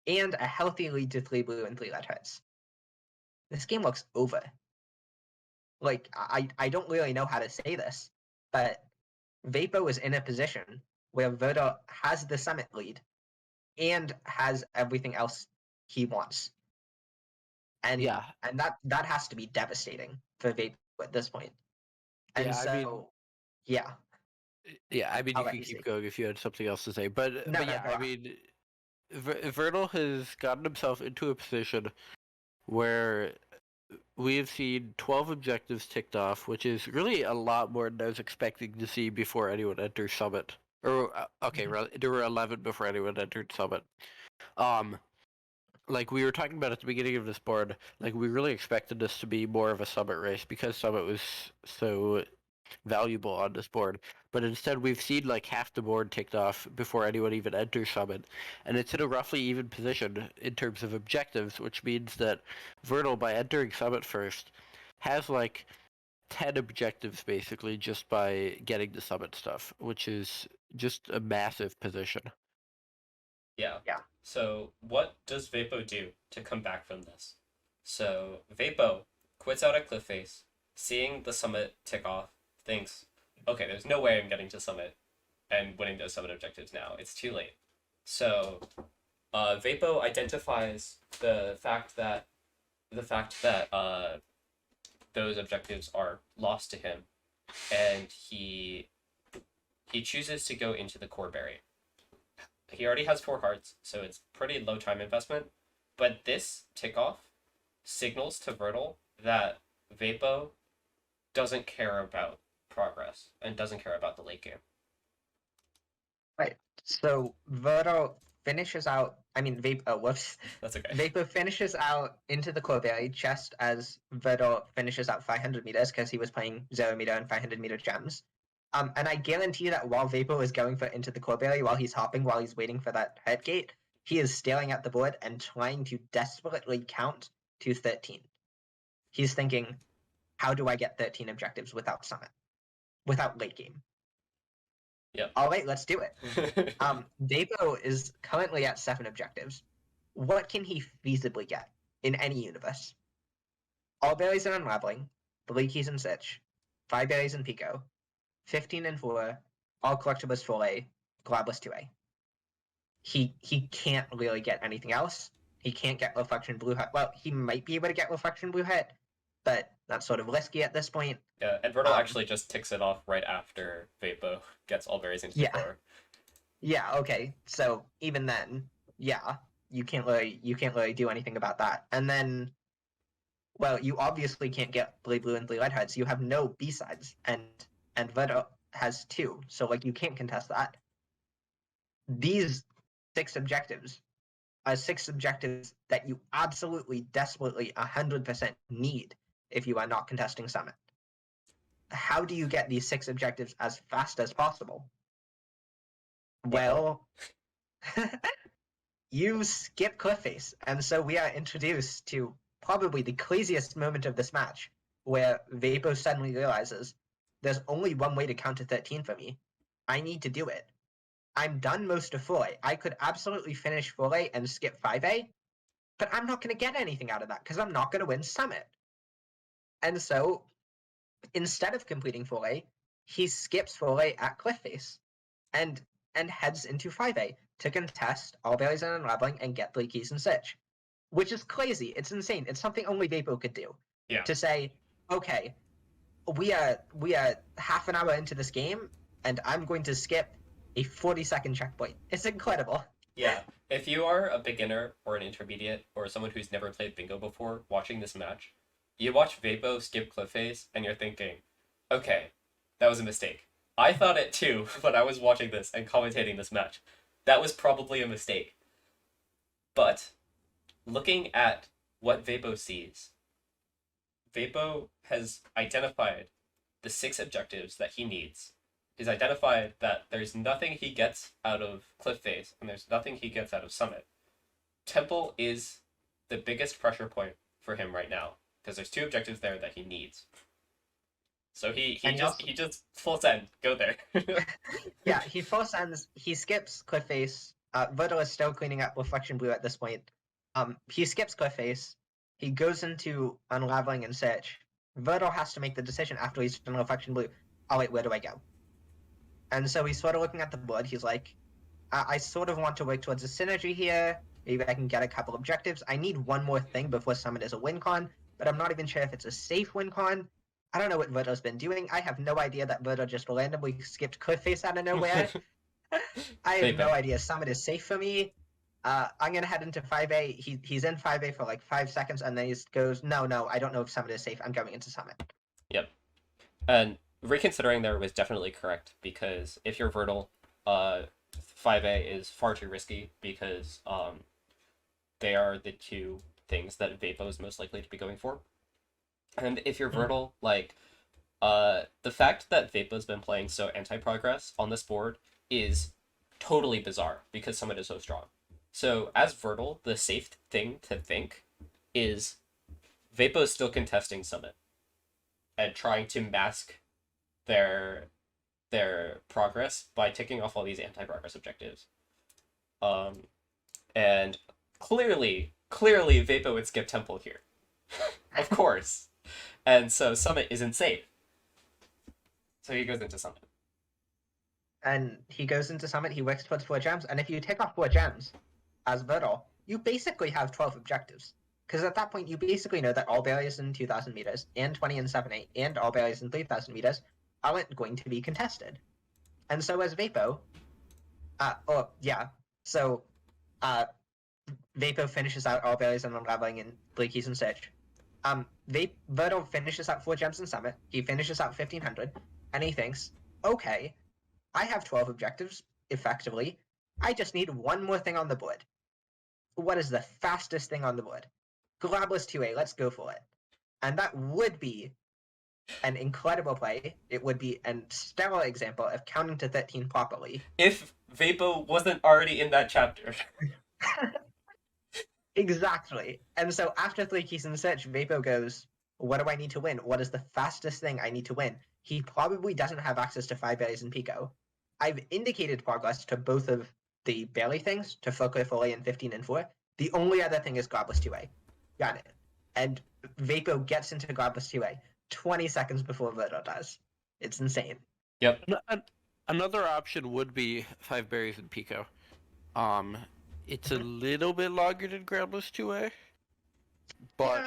And a healthy lead to 3 blue and 3 red heads. This game looks over. Like, I don't really know how to say this, but Vapo is in a position where Verda has the Summit lead and has everything else he wants. And and that has to be devastating for Vapo at this point. And Yeah, I mean, you can keep going if you had something else to say, but I mean, Vernal has gotten himself into a position where we have seen 12 objectives ticked off, which is really a lot more than I was expecting to see before anyone entered Summit. Or there were 11 before anyone entered Summit. Like we were talking about at the beginning of this board, like we really expected this to be more of a Summit race because Summit was so valuable on this board, but instead we've seen like half the board ticked off before anyone even enters Summit, and it's in a roughly even position in terms of objectives, which means that Vernal, by entering Summit first, has like 10 objectives basically just by getting the Summit stuff, which is just a massive position. Yeah. So what does Vapo do to come back from this? So Vapo quits out at Cliff Face, seeing the Summit tick off, thinks, okay, there's no way I'm getting to Summit and winning those Summit objectives now. It's too late. So Vapo identifies the fact that those objectives are lost to him, and he chooses to go into the core berry. He already has 4 cards, so it's pretty low time investment, but this tick off signals to Vertal that Vapo doesn't care about progress and doesn't care about the late game. Right. So Vertal finishes out. I mean, whoops. That's okay. Vapo finishes out into the core berry just as Vertal finishes out 500 meters because he was playing 0 meter and 500 meter gems. And I guarantee that while Vapo is going for into the core berry, while he's hopping, while he's waiting for that head gate, he is staring at the board and trying to desperately count to 13. He's thinking, how do I get 13 objectives without Summit? Without late game? Yep. All right, let's do it. Vapo is currently at 7 objectives. What can he feasibly get in any universe? All berries are unraveling, 3 keys in Sitch, 5 berries in Pico, 15 and 4, all collectibles 4A, Glabless 2A. He can't really get anything else. He can't get Reflection Blue Hat. Well, he might be able to get Reflection Blue Hat, but that's sort of risky at this point. Yeah, and Vertal actually just ticks it off right after Vapo gets all berries into the core. Yeah, okay. So even then, yeah, you can't really do anything about that. And then, well, you obviously can't get blue and blue red heads. You have no B-sides, and Vertal has 2, so like you can't contest that. these 6 objectives are 6 objectives that you absolutely, desperately, 100% need if you are not contesting Summit. How do you get these 6 objectives as fast as possible? Well, you skip Cliffface, and so we are introduced to probably the craziest moment of this match, where Vapo suddenly realizes there's only one way to count to 13 for me. I need to do it. I'm done most of 4A. I could absolutely finish 4A and skip 5A, but I'm not going to get anything out of that because I'm not going to win Summit. And so, instead of completing 4A, he skips 4A at Cliffface and heads into 5A to contest all berries and unraveling and get 3 keys and Sitch. Which is crazy. It's insane. It's something only Vapo could do. Yeah. To say, okay, we are half an hour into this game, and I'm going to skip a 40-second checkpoint. It's incredible. Yeah. If you are a beginner or an intermediate or someone who's never played bingo before watching this match, you watch Vapo skip Cliffface and you're thinking, okay, that was a mistake. I thought it too when I was watching this and commentating this match. That was probably a mistake. But looking at what Vapo sees, Vapo has identified the 6 objectives that he needs. He's identified that there's nothing he gets out of Cliffface, and there's nothing he gets out of Summit. Temple is the biggest pressure point for him right now, because there's 2 objectives there that he needs. So he just full send, go there. Yeah, he full sends, he skips Cliffface. Virtual is still cleaning up Reflection Blue at this point. He skips Cliffface. He goes into Unraveling and Search. Virtual has to make the decision after he's done Reflection Blue. Oh wait, where do I go? And so he's sort of looking at the board. He's like, I sort of want to work towards a synergy here. Maybe I can get a couple objectives. I need one more thing before Summit is a win con, but I'm not even sure if it's a safe win con. I don't know what Virto's been doing. I have no idea that Virto just randomly skipped Cliffface out of nowhere. I have no idea. Summit is safe for me. I'm gonna head into 5A. He's in 5A for like 5 seconds, and then he goes, no, I don't know if Summit is safe. I'm going into Summit. Yep. And reconsidering there was definitely correct, because if you're Vertal, 5A is far too risky, because they are the 2 things that Vapo is most likely to be going for. And if you're Vertal, like, the fact that Vapo's been playing so anti-progress on this board is totally bizarre, because Summit is so strong. So, as Vertal, the safe thing to think is Vapo's still contesting Summit and trying to mask their progress by ticking off all these anti-progress objectives. And clearly Vapo would skip Temple here. Of course. And so Summit isn't safe. So he goes into Summit. And he goes into Summit, he works towards 4 gems, and if you take off 4 gems, as Virtal, you basically have 12 objectives. Because at that point, you basically know that all barriers in 2,000 meters, and 20 and 7-8, and all barriers in 3,000 meters aren't going to be contested. And so as Vapo, Vapo finishes out all barriers and unraveling in 3 keys and Search. Virtal finishes out 4 gems in Summit, he finishes out 1,500, and he thinks, okay, I have 12 objectives, effectively. I just need one more thing on the board. What is the fastest thing on the board? Glabless 2A, let's go for it. And that would be an incredible play. It would be a stellar example of counting to 13 properly. If Vapo wasn't already in that chapter. Exactly. And so after 3 keys in Search, Vapo goes, what do I need to win? What is the fastest thing I need to win? He probably doesn't have access to 5 berries in Pico. I've indicated progress to both of the barely things, to Focus 4A and 15 and 4. The only other thing is Glabless 2A. Got it. And Vapo gets into Glabless 2A 20 seconds before Virto does. It's insane. Yep. Another option would be 5 berries in Pico. It's a little bit longer than Glabless 2A, but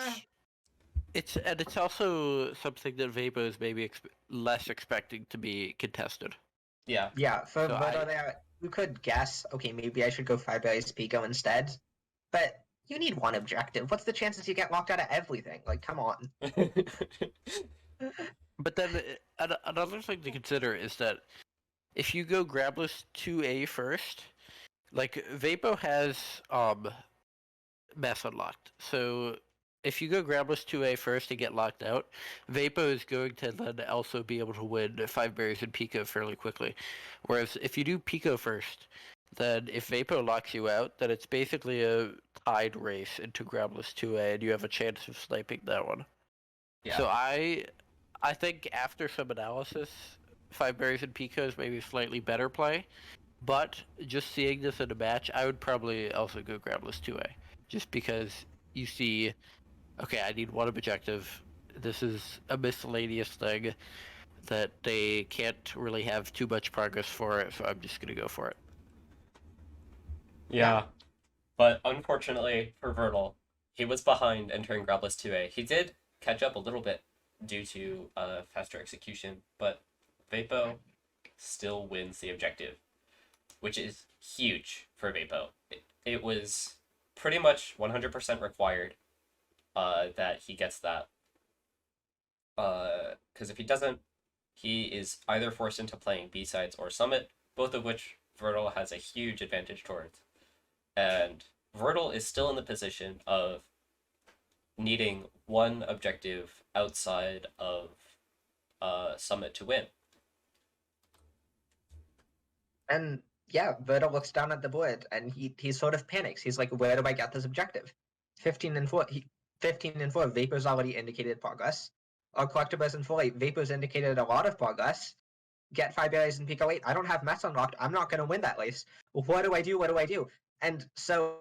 it's also something that Vapo is maybe less expecting to be contested. Yeah. Yeah, for So Virto there, you could guess, okay, maybe I should go 5 berries Pico instead. But you need one objective. What's the chances you get locked out of everything? Like, come on. But then another thing to consider is that if you go Glabless 2A first, Like Vapo has mess unlocked. So if you go Grabless 2A first and get locked out, Vapo is going to then also be able to win 5 berries and Pico fairly quickly. Whereas if you do Pico first, then if Vapo locks you out, then it's basically a tied race into Grabless 2A, and you have a chance of sniping that one. Yeah. So I think after some analysis, 5 berries and Pico is maybe a slightly better play. But just seeing this in a match, I would probably also go Grabless 2A. Just because you see, okay, I need one objective. This is a miscellaneous thing that they can't really have too much progress for it, so I'm just going to go for it. Yeah. But unfortunately for Vertle, he was behind entering Grabless 2A. He did catch up a little bit due to faster execution, but Vapo still wins the objective, which is huge for Vapo. It was pretty much 100% required that he gets that. Because if he doesn't, he is either forced into playing B-sides or Summit, both of which Vertle has a huge advantage towards. And Vertle is still in the position of needing one objective outside of Summit to win. And yeah, Verto looks down at the board and he sort of panics. He's like, where do I get this objective? 15 and 4. 15 and 4. Vapor's already indicated progress. Our collectibles in 4-8. Vapor's indicated a lot of progress. Get 5 berries in Pico 8. I don't have mess unlocked. I'm not going to win that race. What do I do? What do I do? And so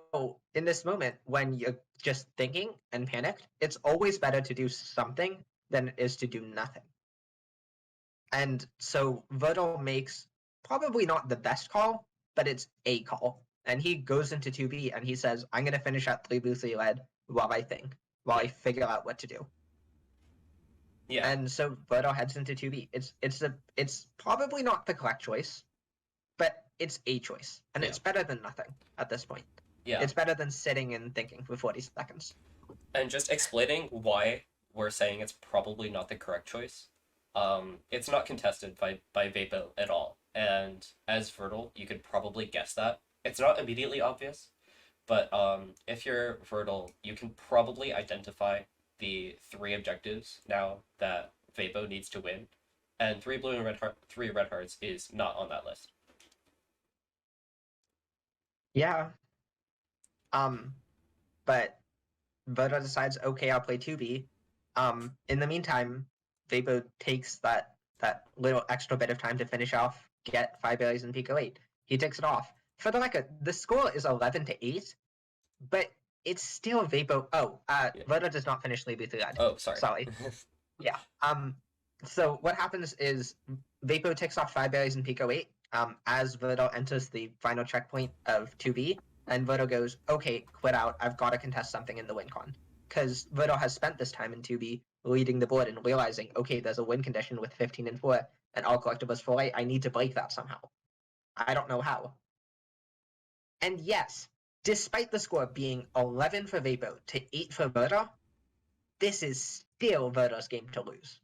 in this moment, when you're just thinking and panicked, it's always better to do something than it is to do nothing. And so Verto makes probably not the best call, but it's a call. And he goes into 2B and he says, I'm going to finish at 3 blue 3 red while I think, while I figure out what to do. Yeah. And so Verto heads into 2B. It's probably not the correct choice, but it's a choice. And it's better than nothing at this point. Yeah. It's better than sitting and thinking for 40 seconds. And just explaining why we're saying it's probably not the correct choice. It's not contested by Vapo at all. And as Vertle, you could probably guess that. It's not immediately obvious, but if you're Vertle, you can probably identify the 3 objectives now that Vapo needs to win, and 3 blue and 3 red hearts is not on that list. Yeah. But Verto decides, okay, I'll play 2B. In the meantime, Vapo takes that little extra bit of time to finish off, get 5 berries in Pico 8. He takes it off. For the record, the score is 11-8, but it's still Vapo. Verto does not finish Libby 3 red. Oh, sorry. Sorry. Yeah. So what happens is Vapo takes off 5 berries in Pico 8 as Verto enters the final checkpoint of 2B, and Verto goes, okay, quit out. I've got to contest something in the win con. Because Verto has spent this time in 2B leading the board and realizing, okay, there's a win condition with 15 and 4, and all collectibles 4-8. I need to break that somehow. I don't know how. And yes, despite the score being 11 for Vapo to 8 for Verto, this is still Verto's game to lose.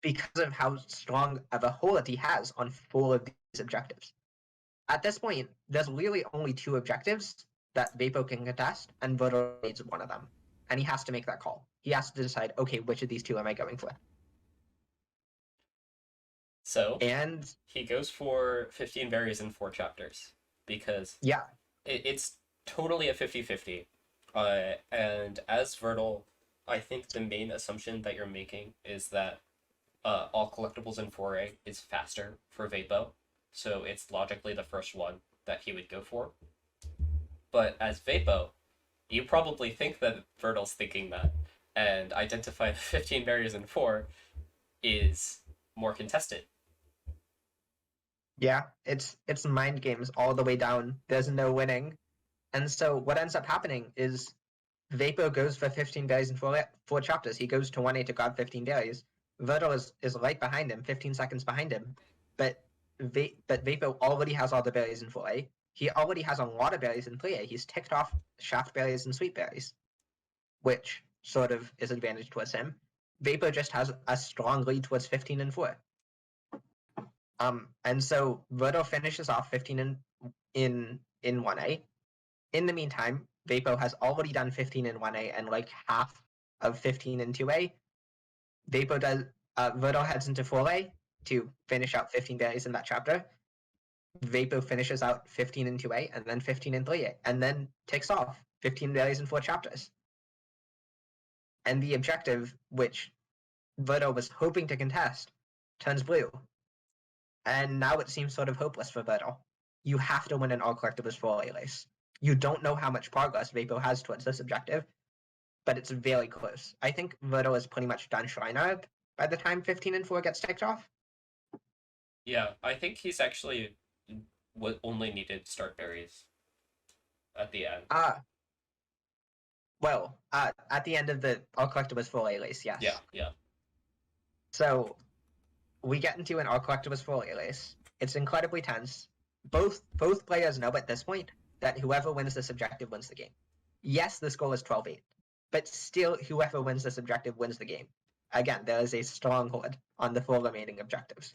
Because of how strong of a hold he has on 4 of these objectives. At this point, there's really only 2 objectives that Vapo can contest, and Verto needs one of them. And he has to make that call. He has to decide, okay, which of these 2 am I going for? So, and he goes for 15 berries in 4 chapters, because yeah, it's totally a 50-50. And as Vertle, I think the main assumption that you're making is that all collectibles in 4A is faster for Vapo, so it's logically the first one that he would go for. But as Vapo, you probably think that Vertle's thinking that, and identify the 15 barriers in 4 is more contested. Yeah, it's mind games all the way down. There's no winning. And so what ends up happening is Vapo goes for 15 berries in 4 chapters. He goes to 1A to grab 15 berries. Verto is right behind him, 15 seconds behind him. But Vapo already has all the berries in 4A. He already has a lot of berries in 3A. He's ticked off shaft berries and sweet berries, which sort of is advantage towards him. Vapo just has a strong lead towards 15 and 4. And so Verto finishes off 15 in 1A. In the meantime, Vapo has already done 15 in 1A and like half of 15 in 2A. Verdo heads into 4A to finish out 15 berries in that chapter. Vapo finishes out 15 in 2A and then 15 in 3A, and then takes off 15 berries in 4 chapters. And the objective, which Verdo was hoping to contest, turns blue. And now it seems sort of hopeless for Verdo. You have to win an all collectibles 4A race. You don't know how much progress Vapo has towards this objective, but it's very close. I think Verdo is pretty much done Shriner by the time 15 and 4 gets ticked off. Yeah, I think he's actually what only needed start berries at the end. At the end of the all collectibles 4A race, yes. Yeah. So we get into an all collectibles 4A race. It's incredibly tense. Both players know at this point that whoever wins this objective wins the game. Yes, the score is 12-8, but still whoever wins this objective wins the game. Again, there is a stronghold on the 4 remaining objectives.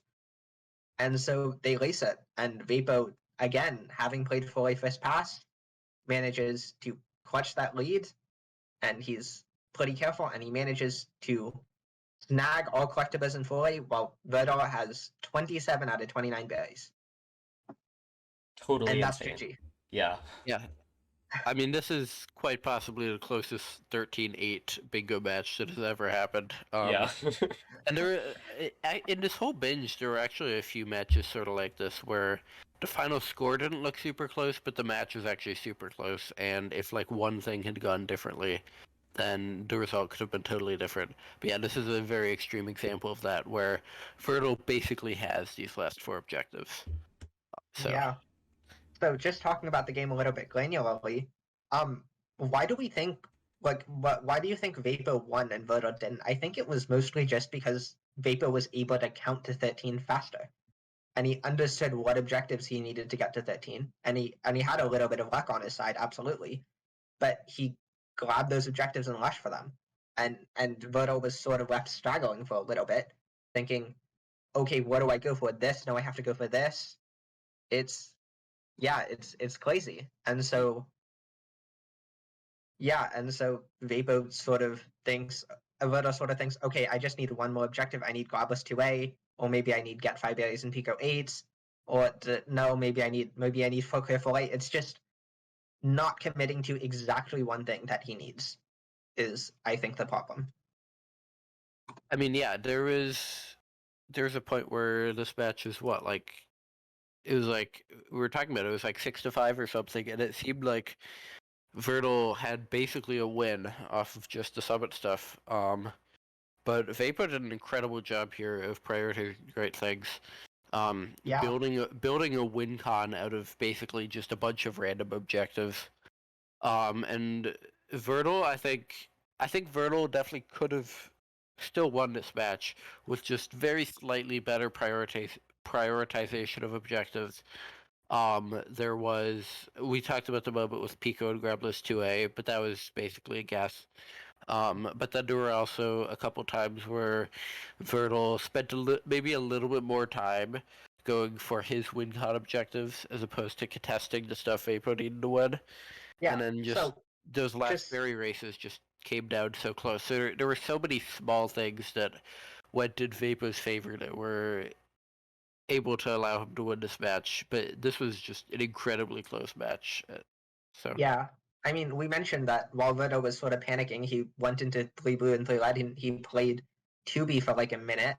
And so they race it, and Vapo, again, having played 4A first pass, manages to clutch that lead, and he's pretty careful, and he manages to snag all collectibles in 4A, while Verdo has 27 out of 29 berries. Totally And that's insane. GG. Yeah. Yeah. I mean, this is quite possibly the closest 13-8 bingo match that has ever happened. Yeah. And in this whole binge, there were actually a few matches sort of like this where the final score didn't look super close, but the match was actually super close. And if like one thing had gone differently, then the result could have been totally different. But yeah, this is a very extreme example of that, where Fertile basically has these last 4 objectives. So. Yeah. So just talking about the game a little bit granularly, why do we think why do you think Vapo won and Verdo didn't? I think it was mostly just because Vapo was able to count to 13 faster. And he understood what objectives he needed to get to 13. And he had a little bit of luck on his side, absolutely. But he grabbed those objectives and rushed for them. And Verdo was sort of left straggling for a little bit, thinking, okay, what do I go for? This? No, I have to go for this. It's crazy. And so Vapo sort of thinks, Verdo sort of thinks, okay, I just need one more objective. I need Godless 2A, or maybe I need Get 5 berries and Pico 8s, or no, maybe I need Full Clear 4A. It's just not committing to exactly one thing that he needs is, I think, the problem. I mean, yeah, there's a point where this match is what, like, it was like, we were talking about it was like 6-5 or something, and it seemed like Vertil had basically a win off of just the summit stuff. But Vapo did an incredible job here of prioritizing great things. Building a win con out of basically just a bunch of random objectives. And Vertil, I think Vertil definitely could have still won this match with just very slightly better prioritization of objectives. We talked about the moment with Pico and Grabless 2A, but that was basically a guess. But then there were also a couple times where Vertil spent maybe a little bit more time going for his win con objectives as opposed to contesting the stuff Vapo needed to win. Yeah, and then those last berry races just came down so close. So there were so many small things that went in Vapo's favor that were able to allow him to win this match, but this was just an incredibly close match. So yeah, I mean, we mentioned that while Verdo was sort of panicking, he went into 3 blue and 3 red, and he played 2B for like a minute.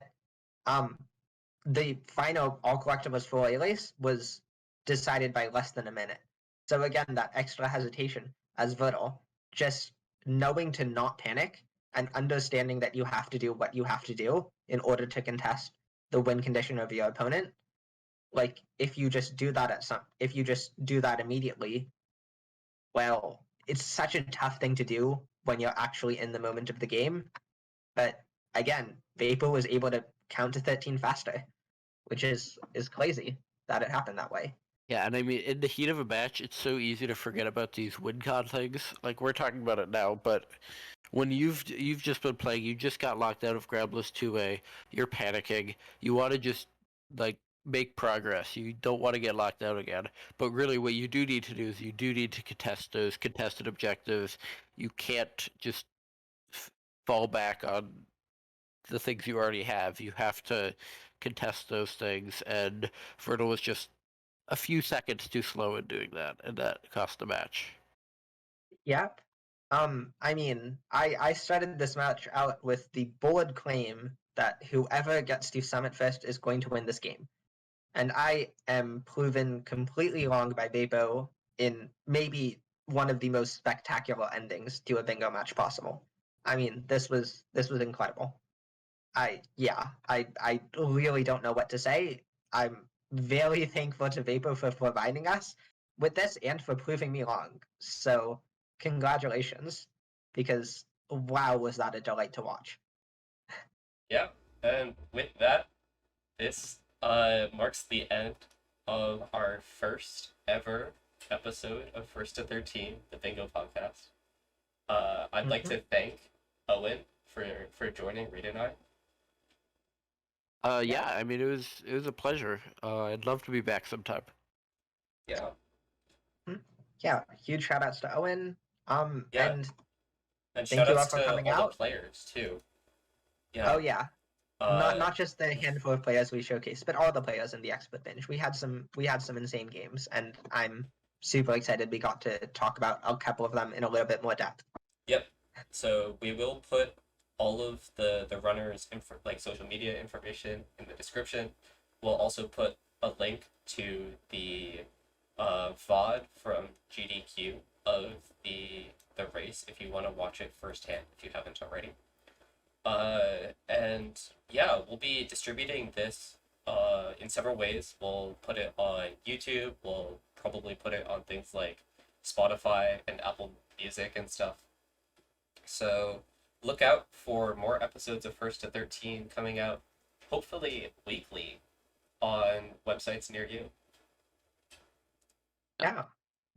The final all collectibles for a race was decided by less than a minute. So again, that extra hesitation as Verdo, just knowing to not panic and understanding that you have to do what you have to do in order to contest the win condition of your opponent. Like, if you just do that immediately, well, it's such a tough thing to do when you're actually in the moment of the game. But again, Vapo was able to count to 13 faster, which is crazy that it happened that way. Yeah, and I mean, in the heat of a match, it's so easy to forget about these win con things. Like, we're talking about it now, but when you've just been playing, you just got locked out of Grabless 2A, you're panicking, you want to just, like, make progress. You don't want to get locked out again. But really, what you do need to do is you do need to contest those contested objectives. You can't just fall back on the things you already have. You have to contest those things, and Vertil was just a few seconds too slow in doing that, and that cost the match. Yep. I mean, I started this match out with the bold claim that whoever gets to Summit first is going to win this game. And I am proven completely wrong by Vapo in maybe one of the most spectacular endings to a bingo match possible. I mean, this was incredible. I really don't know what to say. I'm very thankful to Vapo for providing us with this and for proving me wrong. So congratulations, because wow, was that a delight to watch. Yeah, and with that, this marks the end of our first ever episode of First to 13, the Bingo podcast. I'd like to thank Owen for joining Reed and I. Yeah, I mean, it was a pleasure. I'd love to be back sometime. Yeah. Yeah, huge shout outs to Owen. Yeah. And And thank you all shoutouts for to coming all out. the players too. Yeah. Oh yeah, not just the handful of players we showcased, but all the players in the expert binge. We had some insane games, and I'm super excited we got to talk about a couple of them in a little bit more depth. Yep. So we will put all of the runners like social media information in the description. We'll also put a link to the VOD from GDQ of the race if you want to watch it firsthand if you haven't already. And yeah, we'll be distributing this in several ways. We'll put it on YouTube. We'll probably put it on things like Spotify and Apple Music and stuff. So look out for more episodes of First to 13 coming out, hopefully weekly, on websites near you. Yeah.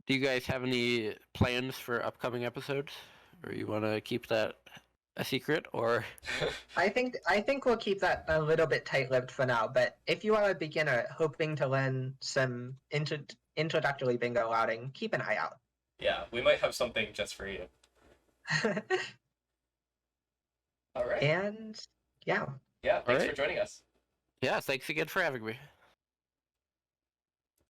Do you guys have any plans for upcoming episodes, or you want to keep that a secret, or? I think we'll keep that a little bit tight-lipped for now. But if you are a beginner hoping to learn some introductory bingo routing, keep an eye out. Yeah, we might have something just for you. All right. And yeah. Yeah, thanks for joining us. Yeah, thanks again for having me.